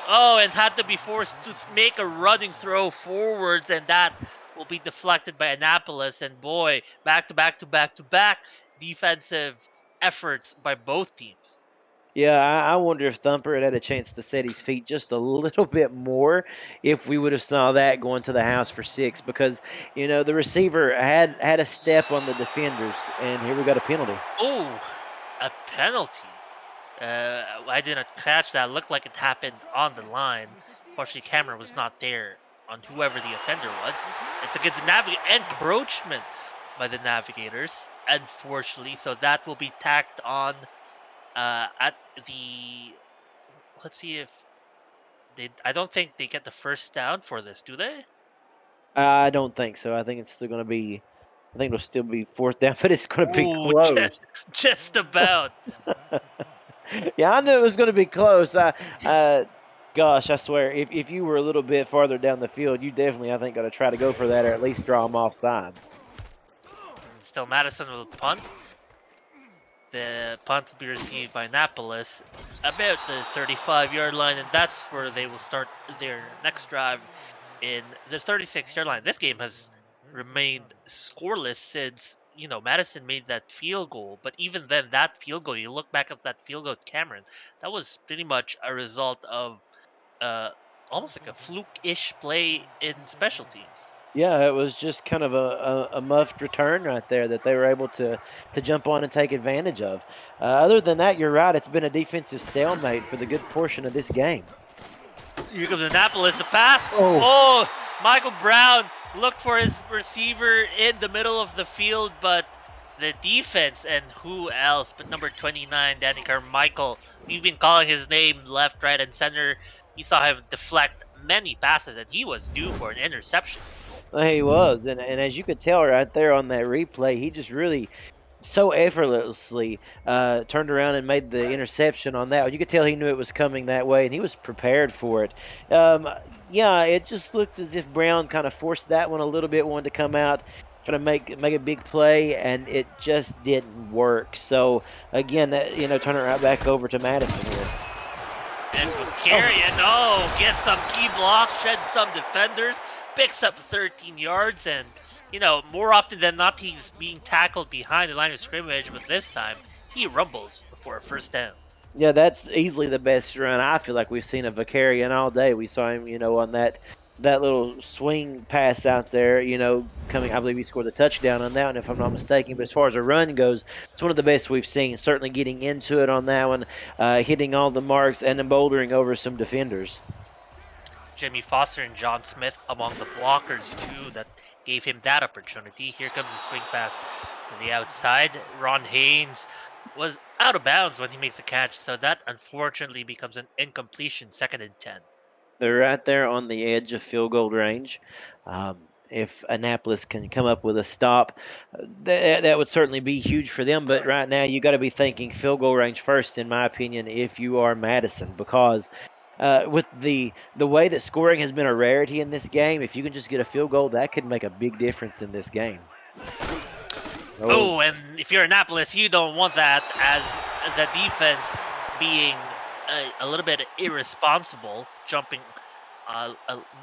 Oh, and had to be forced to make a running throw forwards, and that will be deflected by Annapolis. And boy, back to back defensive efforts by both teams. Yeah, I wonder if Thumper had a chance to set his feet just a little bit more if we would have saw that going to the house for 6, because the receiver had a step on the defenders, and here we got a penalty. Oh, a penalty. I didn't catch that. It looked like it happened on the line. Unfortunately, camera was not there on whoever the offender was. It's against the encroachment by the Navigators, unfortunately. So that will be tacked on at the. Let's see if they. I don't think they get the first down for this, do they? I don't think so. I think it's still going to be. I think it'll still be 4th down, but it's going to be close. Just about. Yeah, I knew it was going to be close. Gosh, I swear, if you were a little bit farther down the field, you definitely, I think, got to try to go for that or at least draw them offside. Still, Madison will punt. The punt will be received by Annapolis about the 35-yard line, and that's where they will start their next drive in the 36-yard line. This game has remained scoreless since Madison made that field goal, but even then, that field goal, you look back at that field goal, Cameron, that was pretty much a result of almost like a fluke-ish play in special teams. Yeah, it was just kind of a muffed return right there that they were able to jump on and take advantage of. Other than that, you're right, it's been a defensive stalemate for the good portion of this game. Here comes Annapolis, the pass. Oh, Michael Brown looked for his receiver in the middle of the field, but the defense, and who else but number 29, Danny Carmichael. We've been calling his name left, right, and center. We saw him deflect many passes, and he was due for an interception. He was, and as you could tell right there on that replay, he just really so effortlessly turned around and made the interception on that. You could tell he knew it was coming that way, and he was prepared for it. Yeah, it just looked as if Brown kind of forced that one a little bit, wanted to come out, try to make a big play, and it just didn't work. So, again, turn it right back over to Madison here. And Vakarian, gets some key blocks, sheds some defenders, picks up 13 yards, and more often than not, he's being tackled behind the line of scrimmage, but this time, he rumbles for a first down. Yeah, that's easily the best run I feel like we've seen of Vakarian all day. We saw him, on that little swing pass out there, coming. I believe he scored the touchdown on that one, if I'm not mistaken. But as far as a run goes, it's one of the best we've seen. Certainly getting into it on that one, hitting all the marks, and then bouldering over some defenders. Jimmy Foster and John Smith among the blockers, too, that gave him that opportunity. Here comes the swing pass to the outside. Ron Haynes was out of bounds when he makes the catch, so that unfortunately becomes an incompletion, 2nd and 10. They're right there on the edge of field goal range. If Annapolis can come up with a stop, that would certainly be huge for them. But right now, you got to be thinking field goal range first, in my opinion, if you are Madison, because with the way that scoring has been a rarity in this game, if you can just get a field goal, that could make a big difference in this game. Oh, and if you're Annapolis, you don't want that, as the defense being a little bit irresponsible, jumping a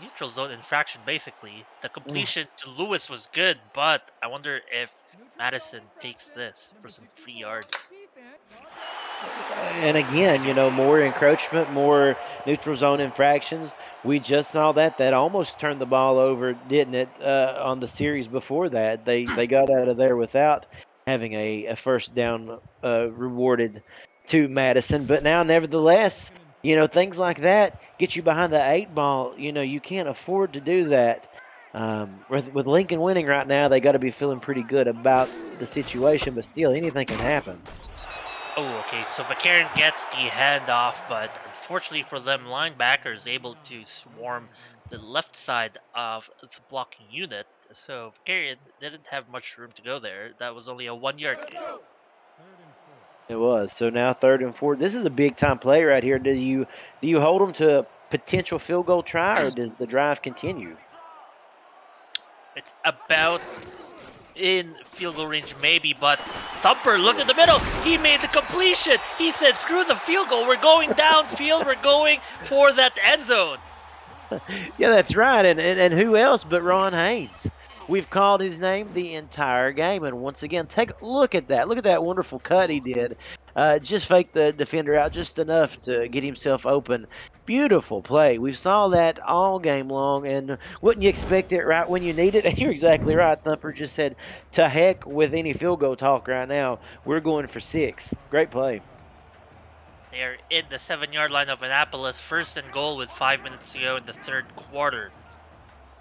neutral zone infraction, basically. The completion to Lewis was good, but I wonder if Madison takes this for some free yards. And again, more encroachment, more neutral zone infractions. We just saw that. That almost turned the ball over, didn't it, on the series before that? They got out of there without having a first down rewarded to Madison. But now, nevertheless, things like that get you behind the eight ball. You can't afford to do that. With Lincoln winning right now, they got to be feeling pretty good about the situation, but still, anything can happen. Oh, okay. So Vakarian gets the handoff, but unfortunately for them, linebackers able to swarm the left side of the blocking unit. So Vakarian didn't have much room to go there. That was only a 1 yard gain. It was. So now 3rd and 4. This is a big time play right here. Do you hold them to a potential field goal try, or does the drive continue? It's about in field goal range, maybe, but Thumper looked at the middle. He made the completion. He said, screw the field goal. We're going downfield. We're going for that end zone. Yeah, that's right. And who else but Ron Haynes? We've called his name the entire game. And once again, take a look at that. Look at that wonderful cut he did. Just faked the defender out just enough to get himself open. Beautiful play. We saw that all game long. And wouldn't you expect it right when you need it? And you're exactly right. Thumper just said, to heck with any field goal talk right now. We're going for 6. Great play. They're in the 7-yard line of Annapolis. 1st and goal with 5 minutes to go in the 3rd quarter.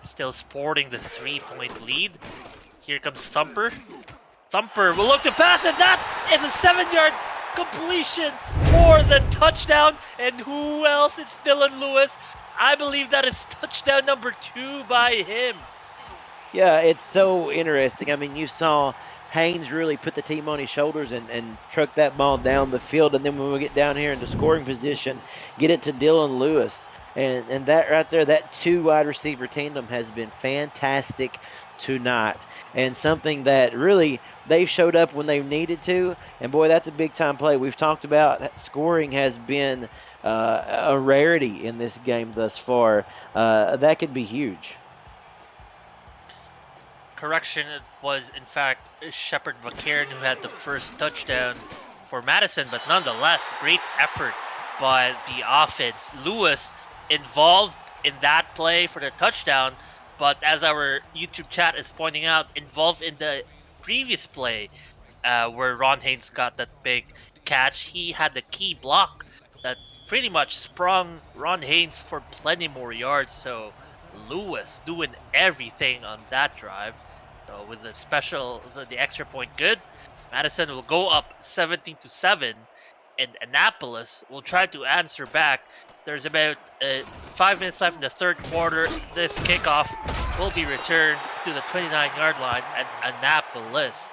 Still sporting the 3-point lead. Here comes Thumper. Thumper will look to pass, and that is a 7-yard completion for the touchdown. And who else? It's Dylan Lewis. I believe that is touchdown number 2 by him. Yeah, it's so interesting. I mean, you saw Haynes really put the team on his shoulders and truck that ball down the field. And then when we get down here into scoring position, get it to Dylan Lewis. And that right there, that 2 wide receiver tandem has been fantastic tonight. And something that really they've showed up when they've needed to. And boy, that's a big time play. We've talked about scoring has been a rarity in this game thus far. That could be huge. Correction, it was in fact Shepard Vakarian who had the first touchdown for Madison, but nonetheless, great effort by the offense. Lewis involved in that play for the touchdown, but as our YouTube chat is pointing out, involved in the previous play where Ron Haynes got that big catch. He had the key block that pretty much sprung Ron Haynes for plenty more yards. So Lewis doing everything on that drive. So with the extra point good, Madison will go up 17-7, and Annapolis will try to answer back. There's about 5 minutes left in the 3rd quarter. This kickoff will be returned to the 29-yard line at Annapolis.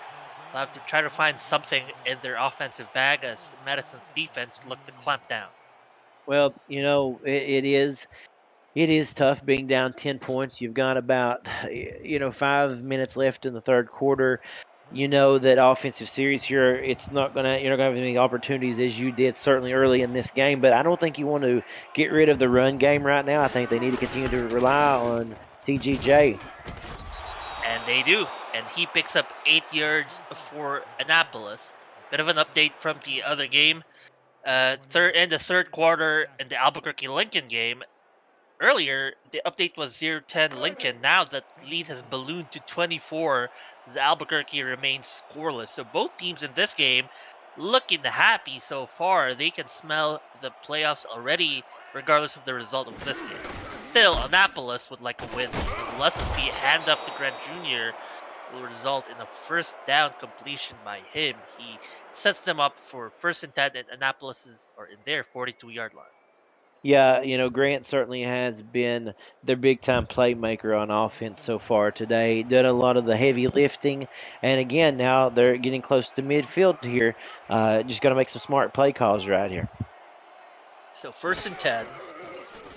They'll have to try to find something in their offensive bag as Madison's defense looked to clamp down. Well, it is tough being down 10 points. You've got about 5 minutes left in the 3rd quarter. You know that offensive series here, you're not gonna have as many opportunities as you did certainly early in this game. But I don't think you want to get rid of the run game right now. I think they need to continue to rely on TGJ. And they do. And he picks up 8 yards for Annapolis. Bit of an update from the other game. In the 3rd quarter in the Albuquerque-Lincoln game, earlier, the update was 0-10 Lincoln. Now that lead has ballooned to 24 as Albuquerque remains scoreless. So both teams in this game looking happy so far. They can smell the playoffs already, regardless of the result of this game. Still, Annapolis would like a win, unless the handoff to Grant Jr. will result in a first down completion by him. He sets them up for 1st and 10 at Annapolis's, or in their 42-yard line. Yeah, Grant certainly has been their big-time playmaker on offense so far today. Done a lot of the heavy lifting, and again, now they're getting close to midfield here. Just got to make some smart play calls right here. So 1st and 10,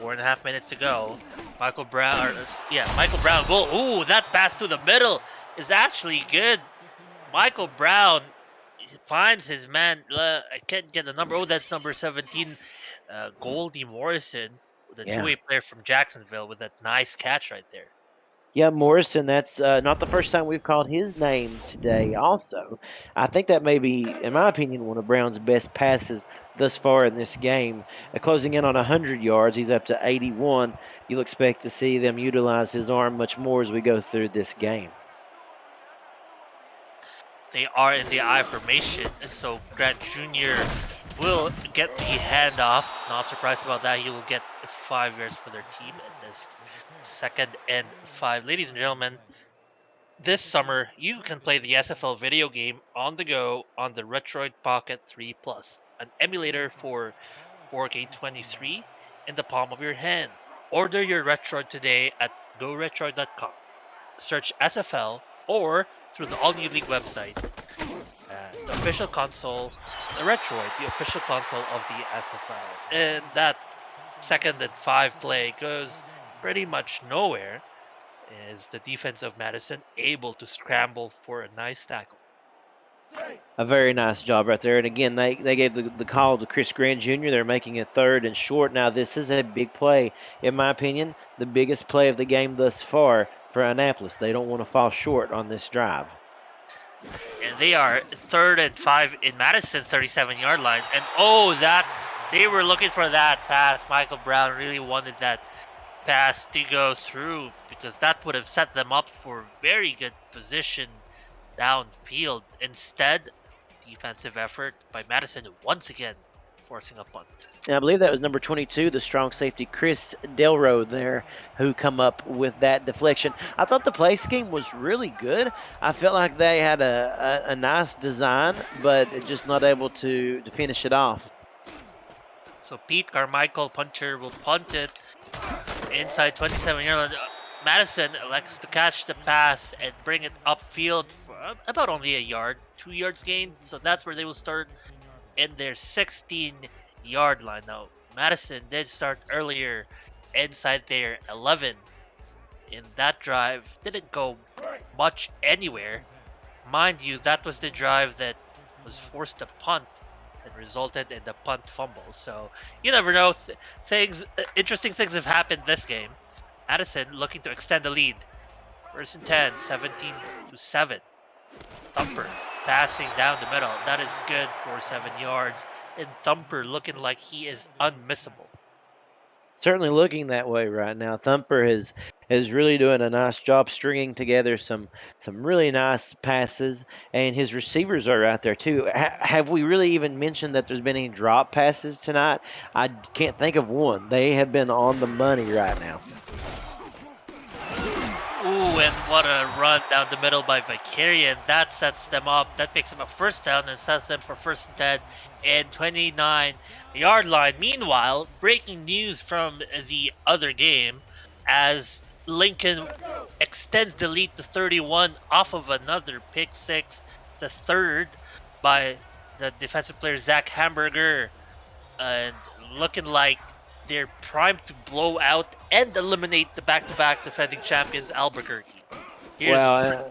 4.5 minutes to go. Michael Brown will. Ooh, that pass to the middle is actually good. Michael Brown finds his man. I can't get the number. Oh, that's number 17. Goldie Morrison, the Yeah. two-way player from Jacksonville, with that nice catch right there. Yeah, Morrison, that's not the first time we've called his name today, also. I think that may be, in my opinion, one of Brown's best passes thus far in this game. Closing in on 100 yards, he's up to 81. You'll expect to see them utilize his arm much more as we go through this game. They are in the I formation, so Grant Jr. will get the handoff. Not surprised about that. He will get 5 yards for their team at this 2nd and 5. Ladies and gentlemen, this summer you can play the SFL video game on the go on the Retroid Pocket 3 Plus, an emulator for 4K23 in the palm of your hand. Order your Retroid today at goretroid.com. Search SFL or through the All New League website. The official console, the Retroid, the official console of the SFL. And that 2nd and 5 play goes pretty much nowhere. Is the defense of Madison able to scramble for a nice tackle? A very nice job right there. And again, they gave the call to Chris Grant Jr. They're making it 3rd and short. Now, this is a big play. In my opinion, the biggest play of the game thus far for Annapolis. They don't want to fall short on this drive. And they are 3rd and 5 in Madison's 37-yard line. And they were looking for that pass. Michael Brown really wanted that pass to go through because that would have set them up for very good position downfield. Instead, defensive effort by Madison once again forcing a punt. And I believe that was number 22, the strong safety Chris Delro there, who come up with that deflection. I thought the play scheme was really good. I felt like they had a nice design, but just not able to finish it off. So Pete Carmichael, punter, will punt it inside 27-yard line. Madison elects to catch the pass and bring it upfield for about only a yard, 2 yards gained. So that's where they will start in their 16-yard line. Now, Madison did start earlier inside their 11 in that drive. Didn't go much anywhere. Mind you, that was the drive that was forced to punt and resulted in the punt fumble. So you never know. Interesting things have happened this game. Madison looking to extend the lead. 1st and 10, 17-7. Thumper passing down the middle. That is good for 7 yards. And Thumper looking like he is unmissable. Certainly looking that way right now. Thumper is really doing a nice job stringing together some really nice passes, and his receivers are out there too. Have we really even mentioned that there's been any drop passes tonight? I can't think of one. They have been on the money right now. Ooh, and what a run down the middle by Vicarian. That sets them up. That makes them a 1st down and sets them for 1st and 10 and 29-yard line. Meanwhile, breaking news from the other game as Lincoln extends the lead to 31 off of another pick 6, the 3rd by the defensive player Zach Hamburger, and looking like they're primed to blow out and eliminate the back-to-back defending champions Albuquerque. Yeah.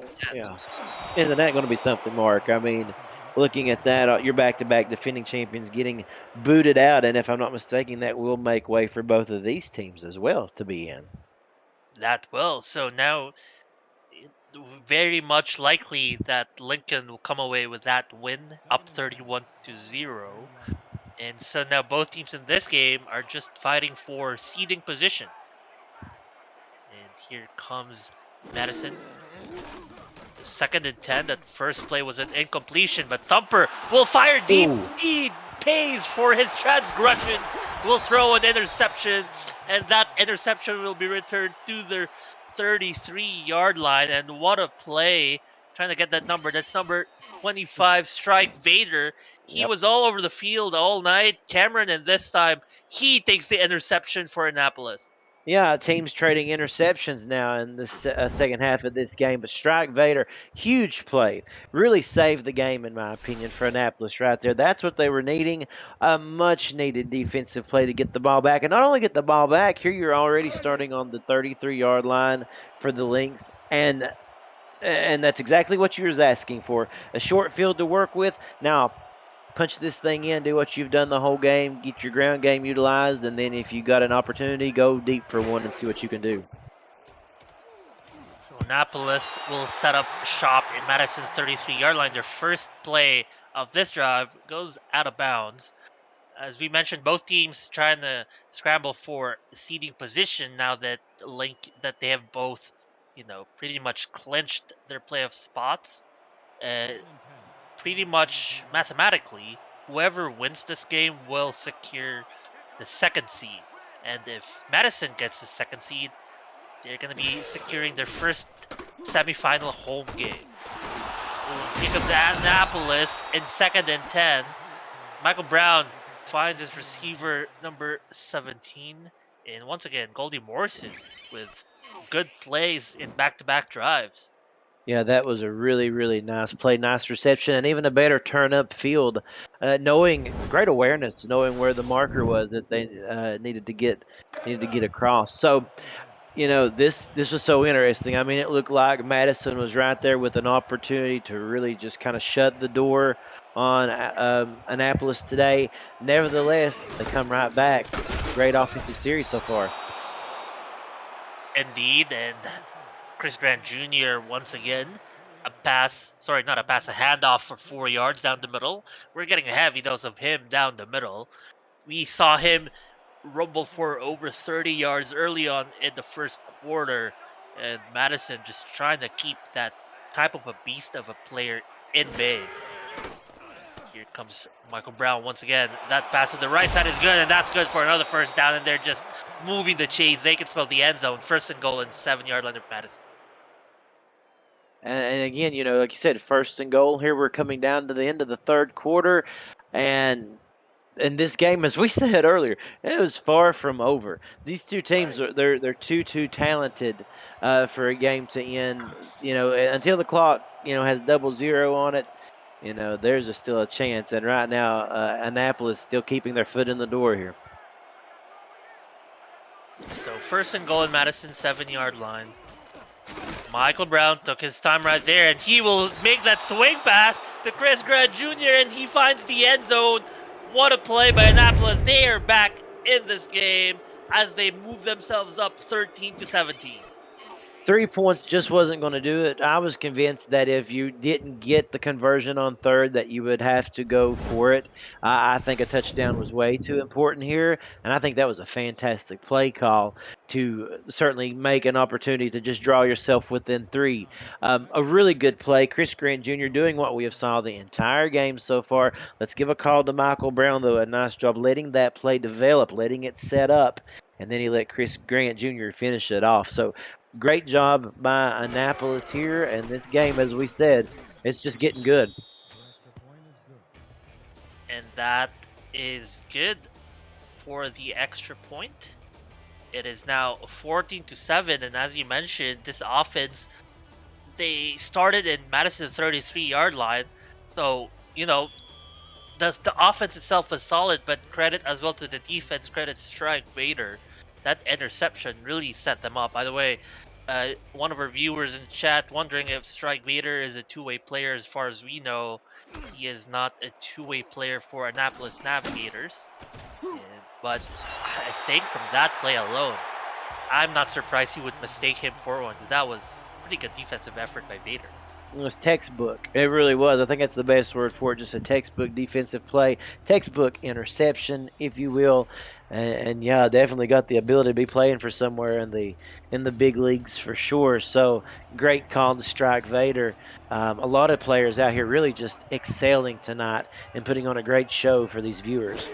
Isn't that going to be something, Mark? I mean, looking at that, your back-to-back defending champions getting booted out, and if I'm not mistaken, that will make way for both of these teams as well to be in. That will. So now, very much likely that Lincoln will come away with that win, up 31-0. And so now both teams in this game are just fighting for seeding position. And here comes Madison. The 2nd and 10. That first play was an incompletion, but Thumper will fire deep. Ooh. He pays for his transgressions. Will throw an interception, and that interception will be returned to their 33-yard line. And what a play. Trying to get that number. That's number 25, Strike Vader. He was all over the field all night. Cameron, and this time, he takes the interception for Annapolis. Yeah, teams trading interceptions now in the second half of this game. But Strike Vader, huge play. Really saved the game, in my opinion, for Annapolis right there. That's what they were needing, a much-needed defensive play to get the ball back. And not only get the ball back, here you're already starting on the 33-yard line for the length. And that's exactly what you was asking for. A short field to work with. Now, punch this thing in, do what you've done the whole game, get your ground game utilized, and then if you got an opportunity, go deep for one and see what you can do. So Annapolis will set up shop in Madison's 33-yard line. Their first play of this drive goes out of bounds. As we mentioned, both teams trying to scramble for seeding position now that they have both, pretty much clinched their playoff spots. Pretty much mathematically, whoever wins this game will secure the second seed. And if Madison gets the second seed, they're going to be securing their first semifinal home game. Here comes Annapolis in 2nd and 10. Michael Brown finds his receiver number 17. And once again, Goldie Morrison with good plays in back-to-back drives. Yeah, that was a really, really nice play, nice reception, and even a better turn up field. Knowing great awareness, knowing where the marker was that they needed to get across. So, this was so interesting. I mean, it looked like Madison was right there with an opportunity to really just kind of shut the door on Annapolis today. Nevertheless, they come right back. Great offensive series so far. Indeed, and Chris Grant Jr. once again, a handoff for 4 yards down the middle. We're getting a heavy dose of him down the middle. We saw him rumble for over 30 yards early on in the first quarter, and Madison just trying to keep that type of a beast of a player in bay. Here comes Michael Brown once again. That pass to the right side is good, and that's good for another first down, and they're just moving the chains. They can smell the end zone. 1st and goal and 7-yard line of Madison. And again, like you said, 1st and goal. Here we're coming down to the end of the 3rd quarter, and in this game, as we said earlier, it was far from over. These two teams they're too talented for a game to end. Until the clock has 00 on it. There's still a chance. And right now, Annapolis still keeping their foot in the door here. So 1st and goal in Madison 7-yard line. Michael Brown took his time right there, and he will make that swing pass to Chris Grant Jr., and he finds the end zone. What a play by Annapolis. They are back in this game as they move themselves up 13-17. 3 points just wasn't going to do it. I was convinced that if you didn't get the conversion on 3rd that you would have to go for it. I think a touchdown was way too important here, and I think that was a fantastic play call to certainly make an opportunity to just draw yourself within 3. A really good play. Chris Grant Jr. doing what we have saw the entire game so far. Let's give a call to Michael Brown, though. A nice job letting that play develop, letting it set up, and then he let Chris Grant Jr. finish it off. So great job by Annapolis here, and this game, as we said, it's just getting good. And that is good for the extra point. It is now 14-7, and as you mentioned, this offense, they started in Madison's 33-yard line. So, the offense itself was solid, but credit as well to the defense, credit to Strike Vader. That interception really set them up. By the way, one of our viewers in chat wondering if Strike Vader is a two-way player. As far as we know, he is not a two-way player for Annapolis Navigators. But I think from that play alone, I'm not surprised he would mistake him for one, because that was a pretty good defensive effort by Vader. It was textbook. It really was. I think that's the best word for it. Just a textbook defensive play, textbook interception, if you will. And yeah, definitely got the ability to be playing for somewhere in the big leagues for sure. So great call to Strike Vader. A lot of players out here really just excelling tonight and putting on a great show for these viewers.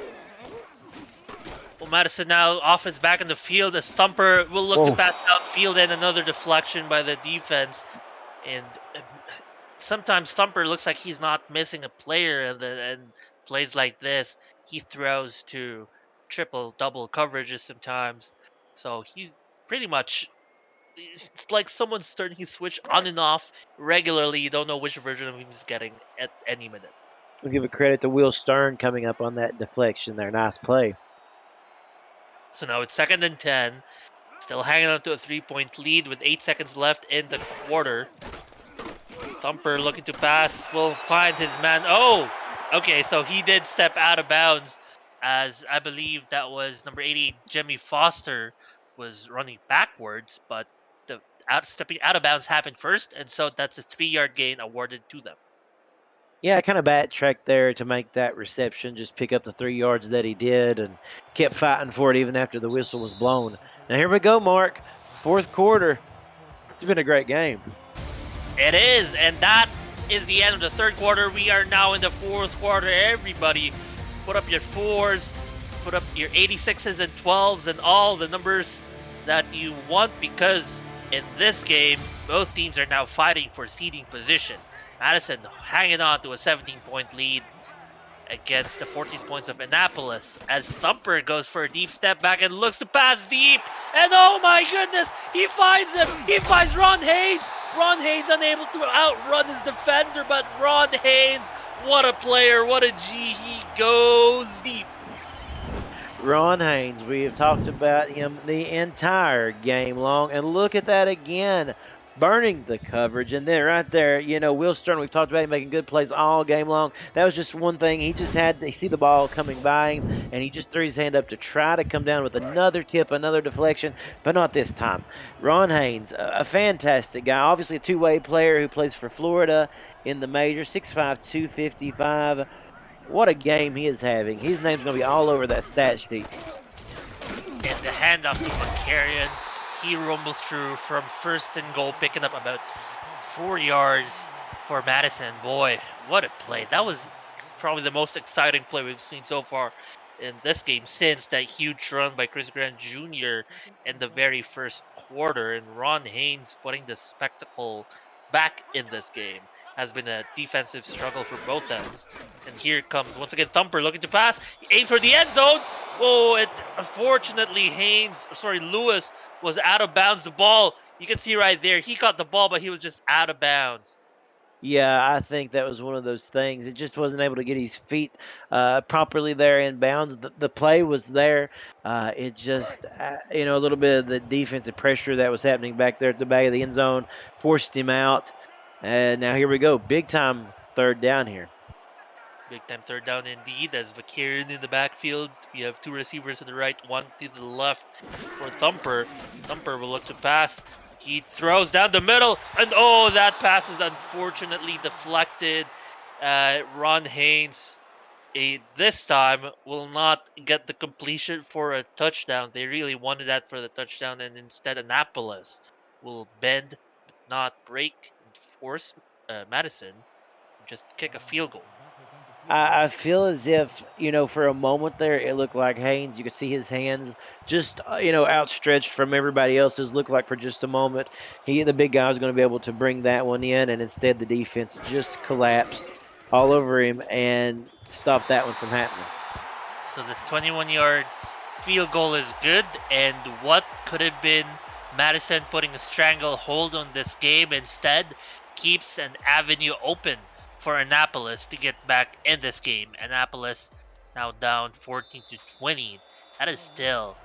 Well, Madison now offense back in the field as Thumper will look to pass downfield, and another deflection by the defense. And sometimes Thumper looks like he's not missing a player, and plays like this, he throws to triple, double coverages sometimes. So he's pretty much, it's like someone's turning his switch on and off regularly. You don't know which version of him he's getting at any minute. We'll give a credit to Will Stern coming up on that deflection there. Nice play. So now it's 2nd and 10. Still hanging on to a 3-point lead with 8 seconds left in the quarter. Thumper looking to pass will find his man. Oh! Okay, so he did step out of bounds, as I believe that was number 88, Jimmy Foster, was running backwards, but the stepping out of bounds happened first, and so that's a 3-yard gain awarded to them. Yeah, kind of backtracked there to make that reception, just pick up the 3 yards that he did and kept fighting for it even after the whistle was blown. Now here we go, Mark. Fourth quarter. It's been a great game. It is, and that is the end of the third quarter. We are now in the fourth quarter. Everybody, put up your 4s, put up your 86s and 12s, and all the numbers that you want, because in this game, both teams are now fighting for seeding position. Madison hanging on to a 17-point lead against the 14 points of Annapolis, as Thumper goes for a deep step back and looks to pass deep, and oh my goodness, he finds him. He finds Ron Haynes. Ron Haynes unable to outrun his defender, but Ron Haynes, what a player, what a G, he goes deep. Ron Haynes, we have talked about him the entire game long, and look at that again, burning the coverage. And then right there, Will Stern, we've talked about him making good plays all game long. That was just one thing. He just had to see the ball coming by him, and he just threw his hand up to try to come down with another tip, another deflection, but not this time. Ron Haynes, a fantastic guy, obviously a two-way player who plays for Florida in the major, 6'5", 255. What a game he is having. His name's going to be all over that stat sheet. And the handoff to McCarrion, he rumbles through from first and goal, picking up about 4 yards for Madison. Boy, what a play. That was probably the most exciting play we've seen so far in this game since that huge run by Chris Grant Jr. in the very first quarter. And Ron Haynes putting the spectacle back in this game has been a defensive struggle for both ends. And here comes once again Thumper looking to pass. He aims for the end zone. Oh, unfortunately Lewis was out of bounds. The ball, you can see right there, he caught the ball, but he was just out of bounds. Yeah, I think that was one of those things. It just wasn't able to get his feet properly there in bounds. The play was there. It just, a little bit of the defensive pressure that was happening back there at the back of the end zone forced him out. And now here we go. Big time third down here. Big time third down indeed, as Vakarian in the backfield. We have two receivers to the right, one to the left for Thumper. Thumper will look to pass. He throws down the middle, and oh, that pass is unfortunately deflected. Ron Haynes, this time, will not get the completion for a touchdown. They really wanted that for the touchdown, and instead Annapolis will bend, but not break, and force Madison just kick a field goal. I feel as if, for a moment there, it looked like Haynes. You could see his hands just, outstretched from everybody else's. Looked like for just a moment, the big guy, was going to be able to bring that one in, and instead the defense just collapsed all over him and stopped that one from happening. So this 21-yard field goal is good, and what could have been Madison putting a stranglehold on this game instead keeps an avenue open for Annapolis to get back in this game. Annapolis now down 14-20. That is still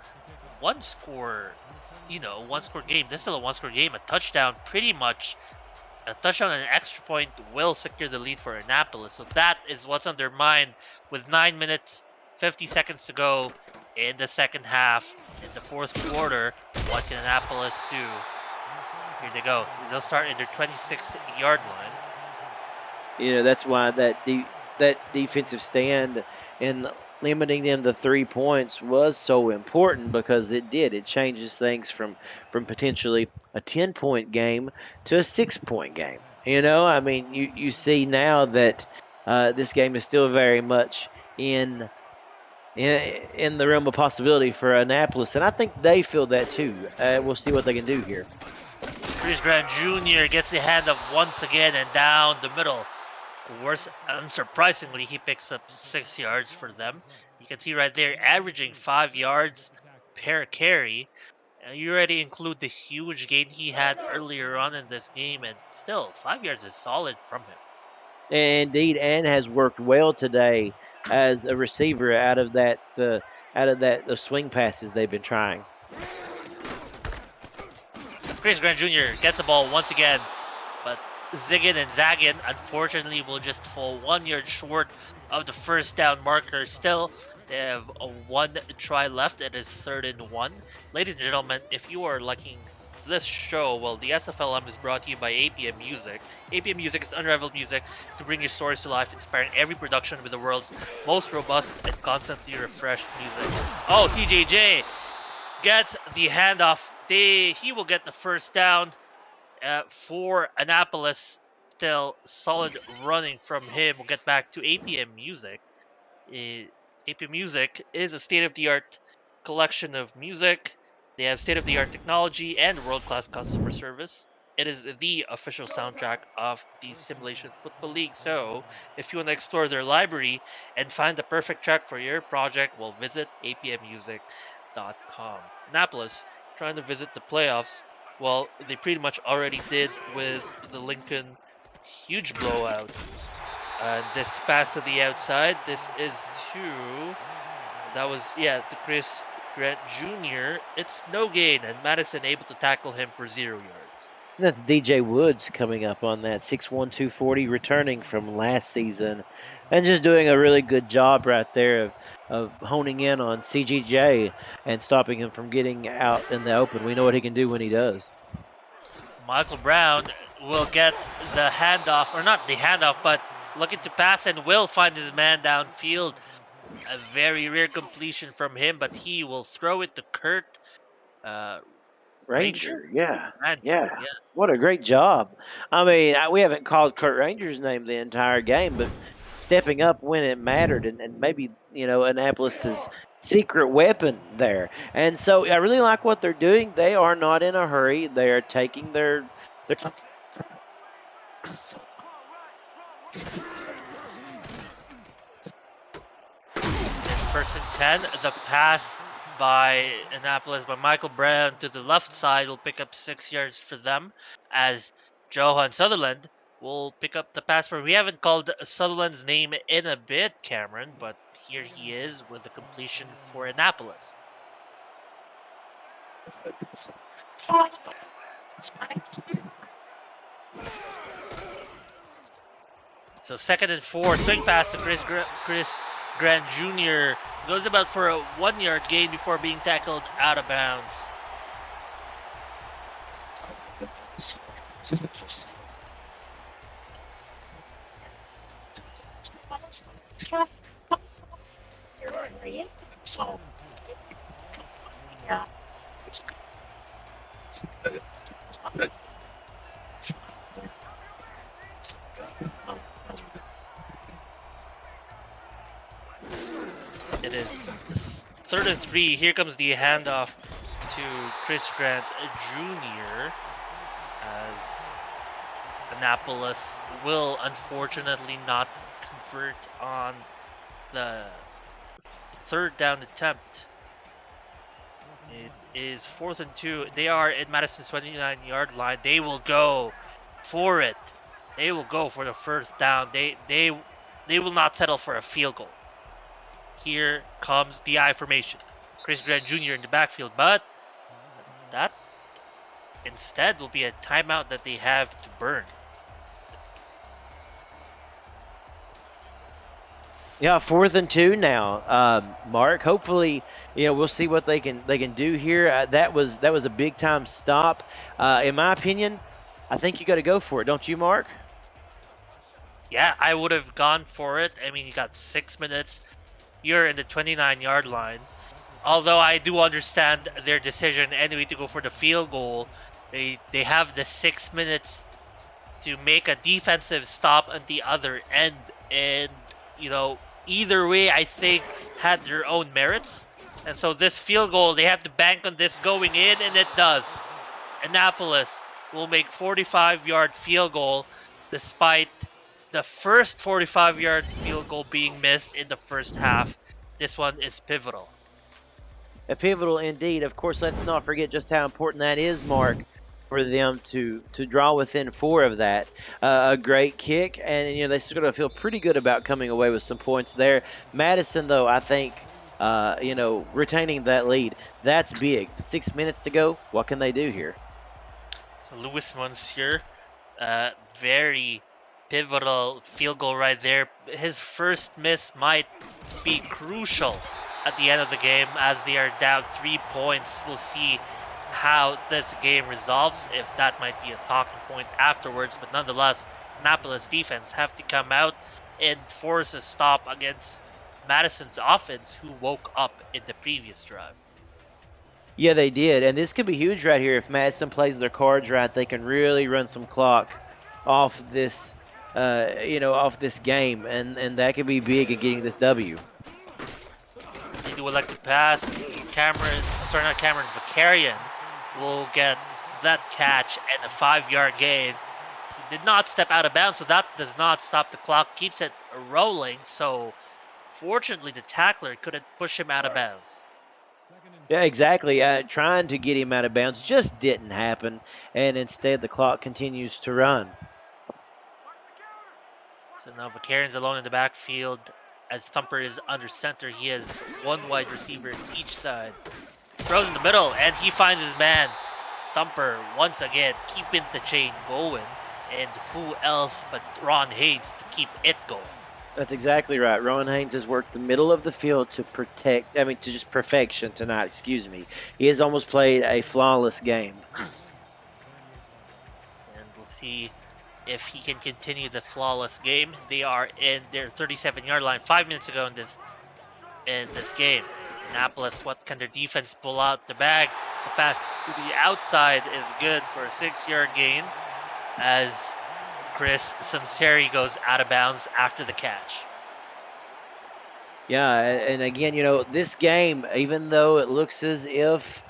one score game. This is still a one-score game. A touchdown, pretty much. A touchdown and an extra point will secure the lead for Annapolis. So that is what's on their mind with 9 minutes, 50 seconds to go in the second half. In the fourth quarter, what can Annapolis do? Here they go. They'll start in their 26-yard line. That's why that defensive stand and limiting them to 3 points was so important, because it changes things from potentially a 10-point game to a 6-point game. You see now that this game is still very much in the realm of possibility for Annapolis, and I think they feel that too. We'll see what they can do here. Chris Grant Jr. gets the handoff once again and down the middle. Of course, unsurprisingly, he picks up 6 yards for them. You can see right there, averaging 5 yards per carry. You already include the huge gain he had earlier on in this game, and still, 5 yards is solid from him. Indeed, and has worked well today as a receiver out of the swing passes they've been trying. Chris Grant Jr. gets the ball once again, but zigging and zagging. Unfortunately, will just fall 1 yard short of the first down marker. Still, they have a 1 try left. It is 3rd and 1. Ladies and gentlemen, if you are liking this show, well, the SFLm is brought to you by APM Music. APM Music is unrivaled music to bring your stories to life, inspiring every production with the world's most robust and constantly refreshed music. Oh, CJJ gets the handoff. He will get the first down for Annapolis. Still solid running from him. We'll get back to APM Music. APM Music is a state-of-the-art collection of music. They have state-of-the-art technology and world-class customer service. It is the official soundtrack of the Simulation Football League. So, if you want to explore their library and find the perfect track for your project, well, visit apmmusic.com. Annapolis, trying to visit the playoffs. Well, they pretty much already did with the Lincoln huge blowout. This pass to the outside. This is to... That was, to Chris Grant Jr. It's no gain, and Madison able to tackle him for 0 yards. That's DJ Woods coming up on that 6'1", 240, returning from last season, and just doing a really good job right there of honing in on CGJ and stopping him from getting out in the open. We know what he can do when he does. Michael Brown will get the handoff, or not the handoff, but looking to pass and will find his man downfield. A very rare completion from him, but he will throw it to Kurt Ranger, yeah. Yeah. What a great job. I mean, we haven't called Kurt Ranger's name the entire game, but stepping up when it mattered and maybe, Annapolis's secret weapon there. And so I really like what they're doing. They are not in a hurry. They are taking their First and 10, the pass by Annapolis by Michael Brown to the left side will pick up 6 yards for them, as Johan Sutherland will pick up the pass for... We haven't called Sutherland's name in a bit, Cameron, but here he is with the completion for Annapolis. So 2nd and 4, swing pass to Chris Grant Jr. goes about for a 1 yard gain before being tackled out of bounds. It is 3rd and 3. Here comes the handoff to Chris Grant Jr. as Annapolis will unfortunately not convert on the 3rd down attempt. It is 4th and 2. They are at Madison's 29-yard line. They will go for it. They will go for the first down. They will not settle for a field goal. Here comes the I formation. Chris Grant Jr. in the backfield, but that instead will be a timeout that they have to burn. Yeah, 4th and 2 now. Mark, hopefully, we'll see what they can do here. That was a big time stop. In my opinion, I think you got to go for it, don't you, Mark? Yeah, I would have gone for it. I mean, you got 6 minutes. You're in the 29-yard line. Although I do understand their decision anyway to go for the field goal. They have the 6 minutes to make a defensive stop at the other end. And, either way, I think had their own merits. And so this field goal, they have to bank on this going in, and it does. Annapolis will make 45-yard field goal despite the first 45-yard field goal being missed in the first half. This one is pivotal. A pivotal indeed. Of course, let's not forget just how important that is, Mark, for them to draw within 4 of that. A great kick, and they're going to feel pretty good about coming away with some points there. Madison, though, I think, retaining that lead, that's big. 6 minutes to go. What can they do here? So Louis Monsieur Very pivotal field goal right there. His first miss might be crucial at the end of the game as they are down 3 points. We'll see how this game resolves, if that might be a talking point afterwards. But nonetheless, Annapolis defense have to come out and force a stop against Madison's offense, who woke up in the previous drive. Yeah, they did, and this could be huge right here. If Madison plays their cards right, they can really run some clock off this, off this game, and that could be big in getting this W. They do elect to pass. Cameron Vicarian will get that catch and a 5-yard gain. He did not step out of bounds, so that does not stop the clock, keeps it rolling. So fortunately, the tackler couldn't push him out of bounds. Yeah, exactly. Trying to get him out of bounds just didn't happen, and instead the clock continues to run. So now Vicarian's alone in the backfield as Thumper is under center. He has one wide receiver each side. Throws in the middle, and he finds his man. Thumper, once again, keeping the chain going. And who else but Ron Haynes to keep it going? That's exactly right. Ron Haynes has worked the middle of the field to just perfection tonight, excuse me. He has almost played a flawless game. And we'll see if he can continue the flawless game. They are in their 37-yard line 5 minutes ago in this game. Annapolis, what can their defense pull out the bag? The pass to the outside is good for a 6-yard gain as Chris Sunseri goes out of bounds after the catch. Yeah, and again, this game, even though it looks as if,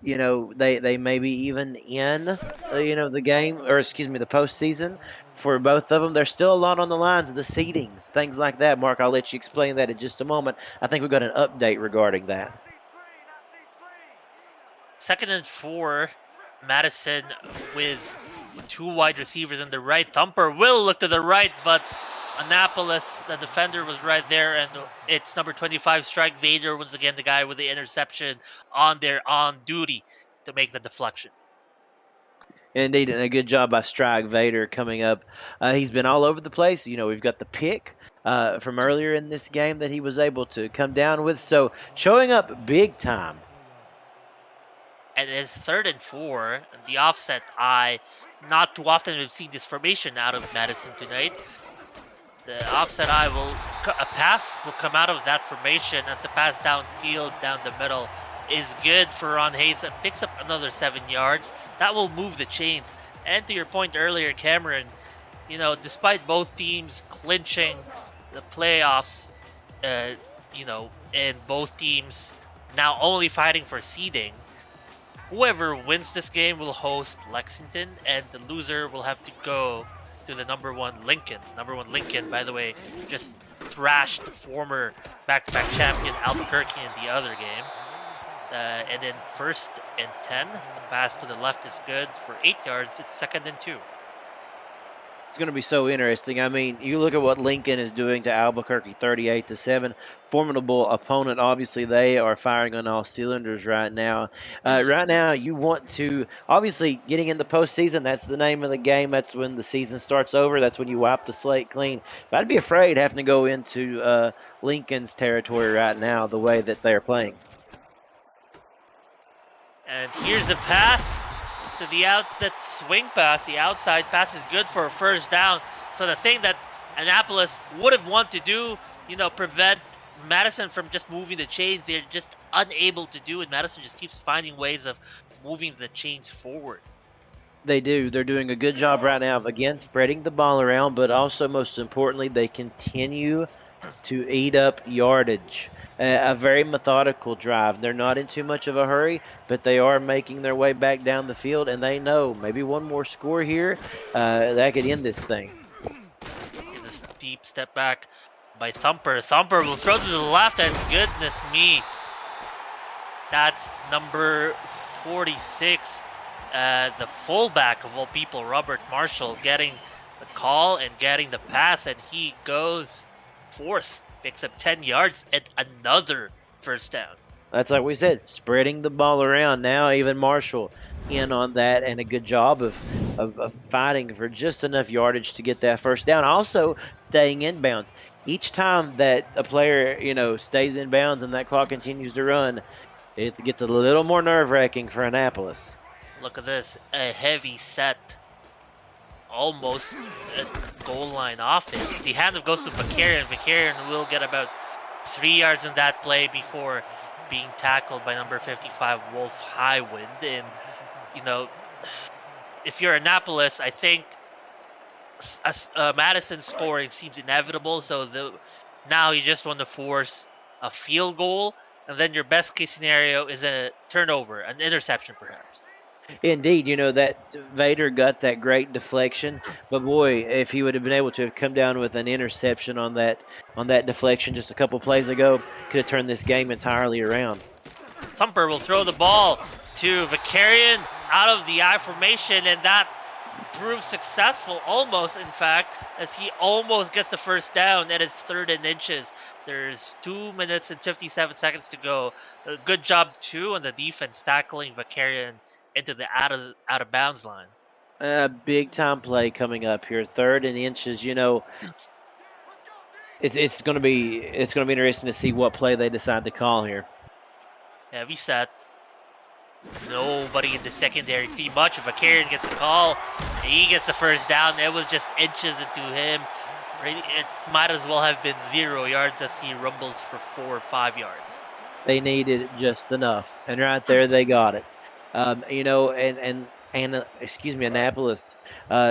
they may be even in, the game, or excuse me, the postseason for both of them, there's still a lot on the lines, the seedings, things like that. Mark, I'll let you explain that in just a moment. I think we've got an update regarding that. 2nd and 4, Madison with 2 wide receivers in the right. Thumper will look to the right, but Annapolis, the defender, was right there, and it's number 25, Strike Vader, once again the guy with the interception on duty to make the deflection. Indeed, and a good job by Strike Vader coming up. He's been all over the place. We've got the pick from earlier in this game that he was able to come down with, so showing up big time. And it is 3rd and 4, and the offset eye. Not too often we've seen this formation out of Madison tonight. The offset eye a pass will come out of that formation as the pass downfield down the middle is good for Ron Hayes and picks up another 7 yards. That will move the chains. And to your point earlier, Cameron, despite both teams clinching the playoffs, and both teams now only fighting for seeding, whoever wins this game will host Lexington, and the loser will have to go to the number one Lincoln. Number one Lincoln, by the way, just thrashed the former back-to-back champion Albuquerque in the other game. And then 1st and 10, the pass to the left is good for 8 yards. It's 2nd and 2. It's going to be so interesting. I mean, you look at what Lincoln is doing to Albuquerque, 38-7. Formidable opponent. Obviously, they are firing on all cylinders right now. Right now, you want to, obviously, getting in the postseason, that's the name of the game. That's when the season starts over. That's when you wipe the slate clean. But I'd be afraid having to go into Lincoln's territory right now, the way that they're playing. And here's a pass to that swing pass. The outside pass is good for a 1st down. So the thing that Annapolis would have wanted to do, prevent Madison from just moving the chains, they're just unable to do it. Madison just keeps finding ways of moving the chains forward. They do. They're doing a good job right now of, again, spreading the ball around, but also, most importantly, they continue to eat up yardage. A very methodical drive. They're not in too much of a hurry, but they are making their way back down the field, and they know maybe one more score here, that could end this thing. Here's a steep step back by Thumper. Thumper will throw to the left, and goodness me, that's number 46, the fullback of all people, Robert Marshall, getting the call and getting the pass, and he goes 4th. Picks up 10 yards and another 1st down. That's like we said, spreading the ball around. Now even Marshall in on that, and a good job of of fighting for just enough yardage to get that first down. Also, staying inbounds. Each time that a player, stays in bounds and that clock continues to run, it gets a little more nerve-wracking for Annapolis. Look at this, a heavy set, almost a goal line offense. The handoff goes to Vakarian. Vakarian will get about 3 yards in that play before being tackled by number 55, Wolf Highwind. And, if you're Annapolis, I think Madison scoring seems inevitable. So now you just want to force a field goal, and then your best case scenario is a turnover, an interception perhaps. Indeed, that Vader got that great deflection, but boy, if he would have been able to have come down with an interception on that deflection just a couple plays ago, could have turned this game entirely around. Thumper will throw the ball to Vakarian out of the I formation, and that proves successful, almost in fact, as he almost gets the first down. It is 3rd and inches. There's 2 minutes and 57 seconds to go. A good job too on the defense tackling Vakarian into the out of bounds line. Big time play coming up here, 3rd and inches. It's going to be interesting to see what play they decide to call here. Heavy set. Nobody in the secondary pretty much. If Vakarian gets the call, he gets the first down. It was just inches into him. It might as well have been 0 yards as he rumbled for 4 or 5 yards. They needed just enough, and right there they got it. Annapolis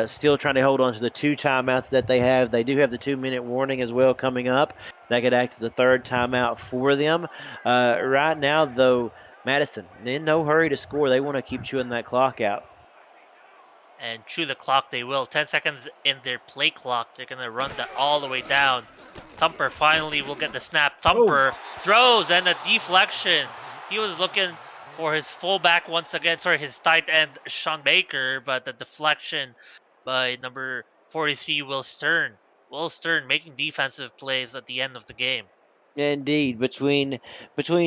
still trying to hold on to the 2 timeouts that they have. They do have the 2-minute warning as well coming up. That could act as a 3rd timeout for them. Right now, though, Madison, in no hurry to score. They want to keep chewing that clock out. And chew the clock they will. 10 seconds in their play clock. They're going to run that all the way down. Thumper finally will get the snap. Thumper throws and a deflection. He was looking for his fullback once again. Sorry, his tight end, Sean Baker. But the deflection by number 43, Will Stern. Will Stern making defensive plays at the end of the game. Indeed, between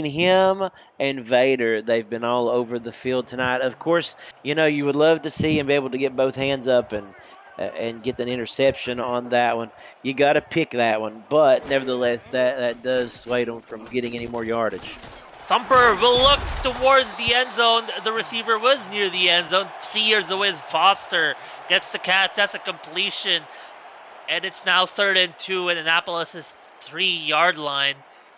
him and Vader, they've been all over the field tonight. Of course, you would love to see him be able to get both hands up and get an interception on that one. You got to pick that one, but nevertheless, that does sway them from getting any more yardage. Thumper will look towards the end zone. The receiver was near the end zone. 3 yards away is Foster. Gets the catch. That's a completion. And it's now 3rd and 2, and Annapolis' 3-yard line.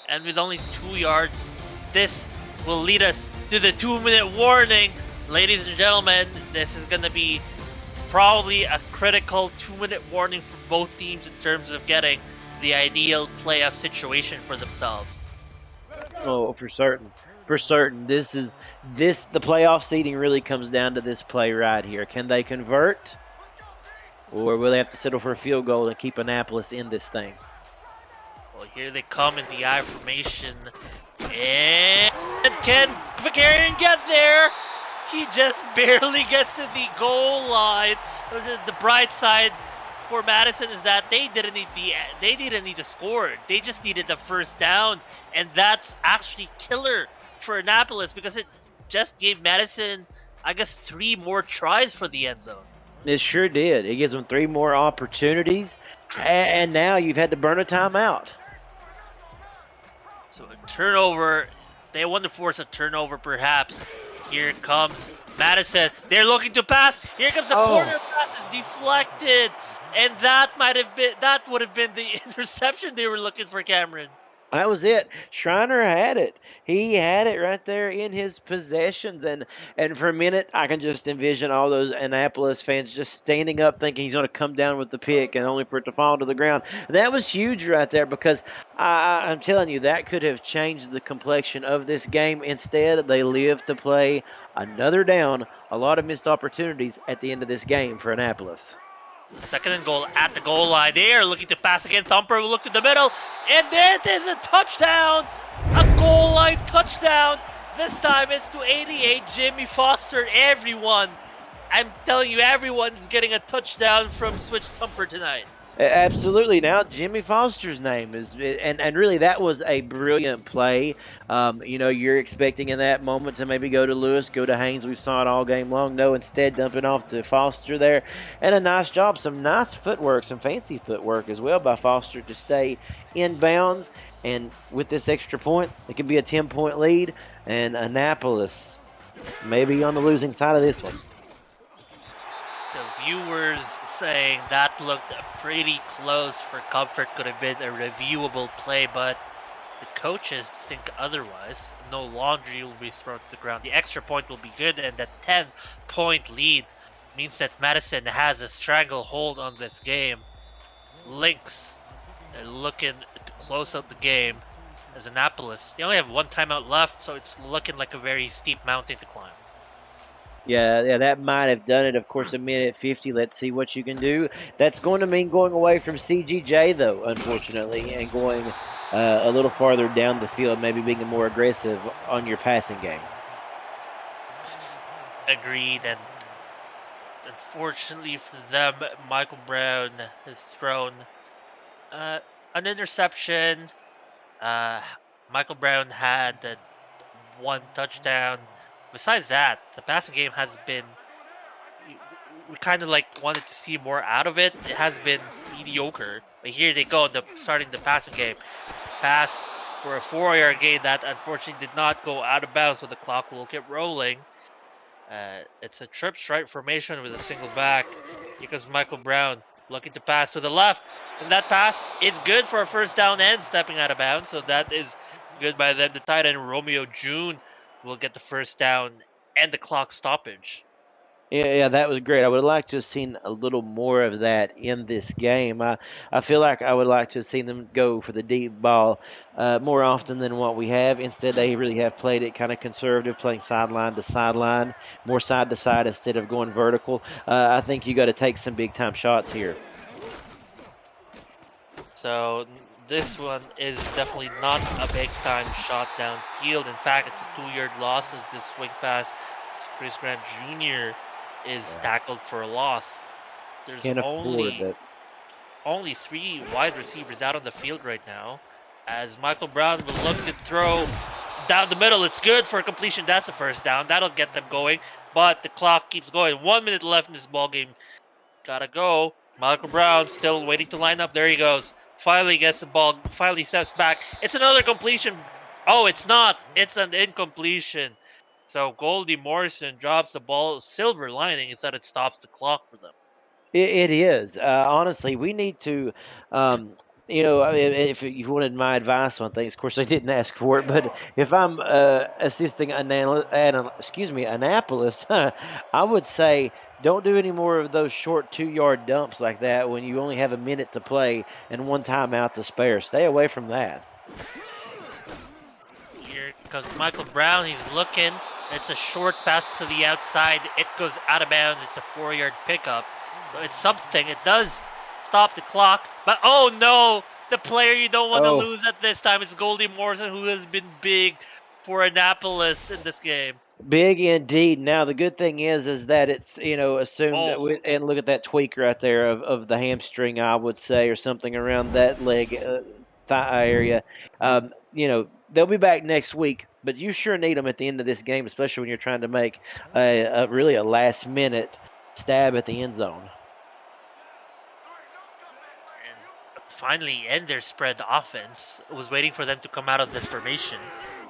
And with only 2 yards, this will lead us to the 2-minute warning. Ladies and gentlemen, this is going to be probably a critical 2-minute warning for both teams in terms of getting the ideal playoff situation for themselves. Oh, for certain. For certain. The playoff seeding really comes down to this play right here. Can they convert? Or will they have to settle for a field goal and keep Annapolis in this thing? Well, here they come in the I formation. And can Vakarian get there? He just barely gets to the goal line. The bright side for Madison is that they didn't need to score. They just needed the first down, and that's actually killer for Annapolis because it just gave Madison, I guess, 3 more tries for the end zone. It sure did. It gives them 3 more opportunities, and now you've had to burn a timeout. So a turnover. They want to force a turnover, perhaps. Here comes Madison. They're looking to pass. Here comes the corner pass. It's deflected, and that would have been the interception they were looking for, Cameron. That was it. Schreiner had it. He had it right there in his possessions. And for a minute, I can just envision all those Annapolis fans just standing up thinking he's going to come down with the pick and only for it to fall to the ground. That was huge right there because I'm telling you, that could have changed the complexion of this game. Instead, they lived to play another down. A lot of missed opportunities at the end of this game for Annapolis. 2nd and goal at the goal line. They are looking to pass again. Thumper will look to the middle, and it is a touchdown! A goal line touchdown! This time it's to 88, Jimmy Foster. Everyone, I'm telling you, everyone's getting a touchdown from Switch Thumper tonight. Absolutely. Now Jimmy Foster's name is, and really that was a brilliant play. You're expecting in that moment to maybe go to Lewis, go to Haynes. We saw it all game long. No, instead dumping off to Foster there, and a nice job, some nice footwork, some fancy footwork as well by Foster to stay in bounds. And with this extra point, it could be a 10-point lead, and Annapolis maybe on the losing side of this one. So viewers saying that looked pretty close for comfort, could have been a reviewable play, but the coaches think otherwise. No laundry will be thrown to the ground. The extra point will be good, and that 10-point lead means that Madison has a stranglehold on this game. Lynx are looking to close out the game as Annapolis. They only have one timeout left, so it's looking like a very steep mountain to climb. Yeah, that might have done it. Of course, a minute 50. Let's see what you can do. That's going to mean going away from CGJ, though, unfortunately, and going a little farther down the field, maybe being more aggressive on your passing game. Agreed, and unfortunately for them, Michael Brown has thrown an interception. Michael Brown had one touchdown. Besides that, the passing game has been. We kind of wanted to see more out of it. It has been mediocre. But here they go, starting the passing game. Pass for a 4-yard gain that unfortunately did not go out of bounds, so the clock will keep rolling. It's a trip strike formation with a single back. Here comes Michael Brown looking to pass to the left. And that pass is good for a first down and stepping out of bounds. So that is good by them. The tight end Romeo June will get the first down and the clock stoppage. Yeah, that was great. I would have liked to have seen a little more of that in this game. I feel like I would like to have seen them go for the deep ball more often than what we have. Instead, they really have played it kind of conservative, playing sideline to sideline, more side to side instead of going vertical. I think you got to take some big time shots here. So this one is definitely not a big time shot downfield. In fact, it's a 2-yard loss as this swing pass to Chris Graham Jr. is tackled for a loss. There's Can't afford that. only 3 wide receivers out on the field right now, as Michael Brown will look to throw down the middle. It's good for a completion. That's a first down. That'll get them going, but the clock keeps going. 1 minute left in this ball game. Gotta go. Michael Brown still waiting to line up. There he goes. Finally gets the ball. Finally steps back. It's another completion. Oh, it's not. It's an incompletion. So Goldie Morrison drops the ball. Silver lining is that it stops the clock for them. It is. Honestly, we need to, if you wanted my advice on things, of course I didn't ask for it, but if I'm assisting Annapolis, I would say don't do any more of those short 2-yard dumps like that when you only have a minute to play and one timeout to spare. Stay away from that. Here comes Michael Brown. He's looking. It's a short pass to the outside. It goes out of bounds. It's a 4-yard pickup. It's something. It does stop the clock. But oh no! The player you don't want to lose at this time is Goldie Morrison, who has been big for Annapolis in this game. Big indeed. Now the good thing is that it's assumed and look at that tweak right there of the hamstring, I would say, or something around that leg thigh area. They'll be back next week, but you sure need them at the end of this game, especially when you're trying to make really a last minute stab at the end zone. And finally, end their spread offense. Was waiting for them to come out of this formation.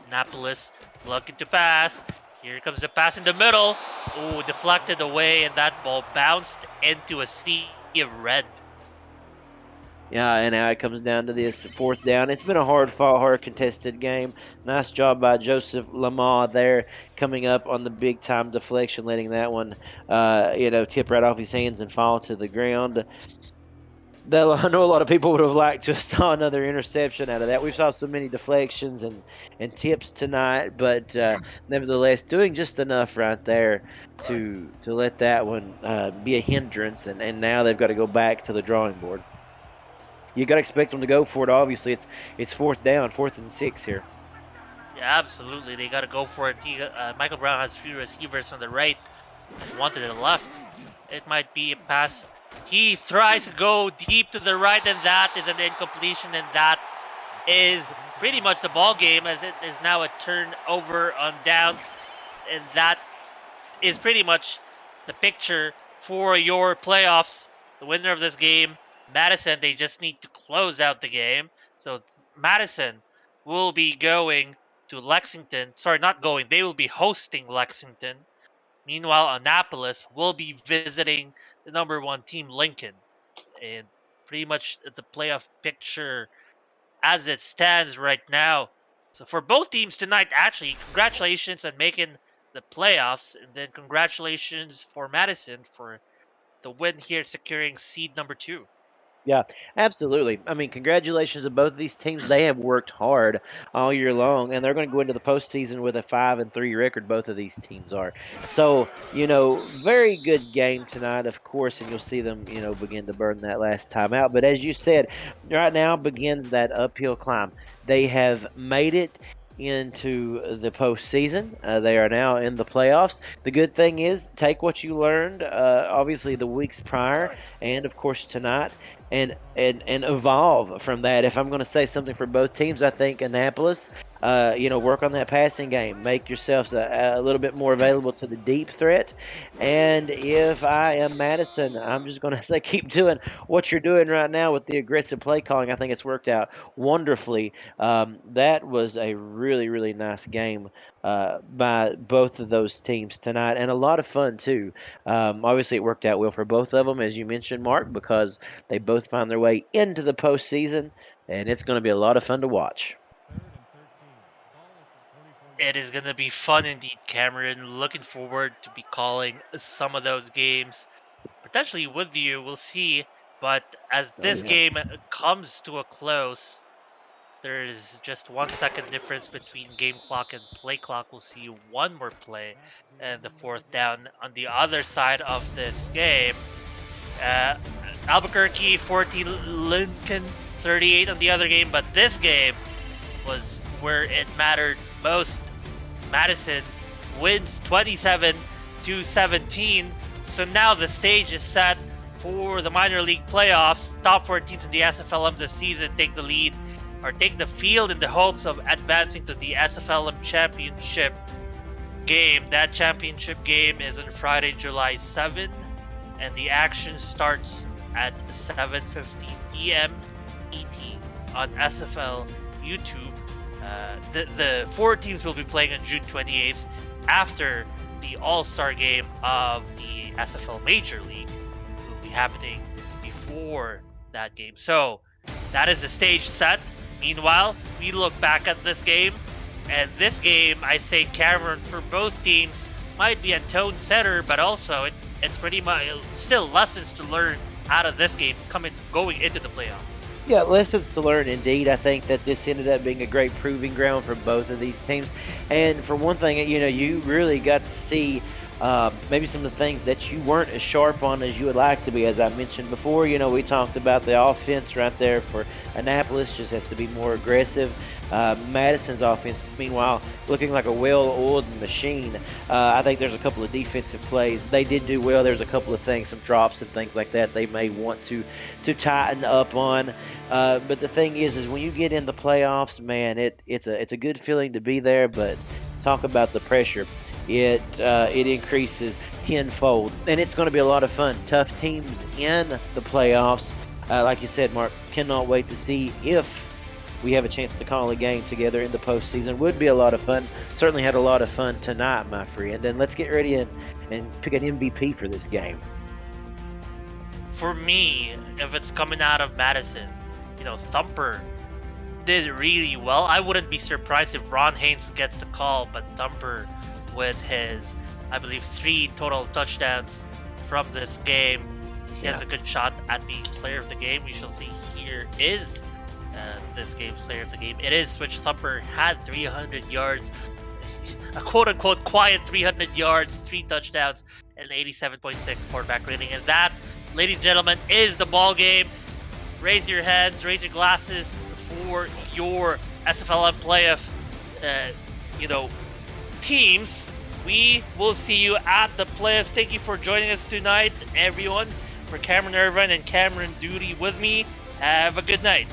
Annapolis looking to pass. Here comes the pass in the middle. Oh, deflected away, and that ball bounced into a sea of red. Yeah, and now it comes down to this 4th down. It's been a hard-fought, hard-contested game. Nice job by Joseph Lamar there, coming up on the big-time deflection, letting that one, tip right off his hands and fall to the ground. I know a lot of people would have liked to have saw another interception out of that. We saw so many deflections and tips tonight, but nevertheless, doing just enough right there to let that one be a hindrance, and now they've got to go back to the drawing board. You got to expect them to go for it. Obviously, it's 4th down, 4th and 6 here. Yeah, absolutely. They got to go for it. Michael Brown has 3 receivers on the right and 1 to the left. It might be a pass He tries to go deep to the right, and that is an incompletion, and that is pretty much the ball game, as it is now a turnover on downs, and that is pretty much the picture for your playoffs. The winner of this game, Madison, they just need to close out the game. So Madison will be going to Lexington. Sorry, not going. They will be hosting Lexington. Meanwhile, Annapolis will be visiting the number 1 team, Lincoln. And pretty much the playoff picture as it stands right now. So for both teams tonight, actually, congratulations on making the playoffs, and then congratulations for Madison for the win here, securing seed number 2. Yeah, absolutely. I mean, congratulations to both of these teams. They have worked hard all year long, and they're going to go into the postseason with a 5-3 record. Both of these teams are. So, very good game tonight, of course, and you'll see them, begin to burn that last time out. But as you said, right now begins that uphill climb. They have made it into the postseason. They are now in the playoffs. The good thing is, take what you learned, obviously the weeks prior, and of course tonight, and evolve from that. If I'm going to say something for both teams, I think Annapolis, work on that passing game, make yourselves a little bit more available to the deep threat. And if I am Madison, I'm just going to say keep doing what you're doing right now with the aggressive play calling. I think it's worked out wonderfully. That was a really, really nice game by both of those teams tonight, and a lot of fun too. Obviously, it worked out well for both of them, as you mentioned, Mark, because they both found their way into the postseason, and it's going to be a lot of fun to watch. It is going to be fun indeed, Cameron. Looking forward to be calling some of those games, potentially with you. We'll see. But as this game comes to a close, there is just 1 second difference between game clock and play clock. We'll see one more play and the 4th down on the other side of this game. Albuquerque 14, Lincoln 38 on the other game, but this game was where it mattered most. Madison wins 27-17. So now the stage is set for the minor league playoffs. Top 4 teams in the SFLm this season take the lead or take the field in the hopes of advancing to the SFLm championship game. That championship game is on Friday, July 7, and the action starts at 7:15 p.m. ET on SFL YouTube. The 4 teams will be playing on June 28th after the All-Star game of the SFL Major League will be happening before that game. So that is the stage set. Meanwhile, we look back at this game, and this game, I think, Cameron, for both teams, might be a tone setter, but also it's pretty much still lessons to learn out of this game going into the playoffs. Yeah, lessons to learn indeed. I think that this ended up being a great proving ground for both of these teams. And for one thing, you really got to see maybe some of the things that you weren't as sharp on as you would like to be. As I mentioned before, we talked about the offense right there for Annapolis just has to be more aggressive. Madison's offense, meanwhile, looking like a well-oiled machine. I think there's a couple of defensive plays. They did do well. There's a couple of things, some drops and things like that they may want to tighten up on. But the thing is when you get in the playoffs, man, it's a good feeling to be there, but talk about the pressure. It increases tenfold, and it's going to be a lot of fun. Tough teams in the playoffs. Like you said, Mark, cannot wait to see if we have a chance to call a game together in the postseason. Would be a lot of fun. Certainly had a lot of fun tonight, my friend. And let's get ready and pick an MVP for this game. For me, if it's coming out of Madison, Thumper did really well. I wouldn't be surprised if Ron Haynes gets the call, but Thumper, with his, I believe, 3 total touchdowns from this game, he has a good shot at being player of the game. We shall see. Here is this game's player of the game. It is Switch. Thumper had 300 yards, a quote-unquote quiet 300 yards, 3 touchdowns, and 87.6 quarterback rating. And that, ladies and gentlemen, is the ball game. Raise your heads, raise your glasses for your SFLm playoff, teams. We will see you at the playoffs. Thank you for joining us tonight, everyone. For Cameron Irvine and Cameron Duty with me, have a good night.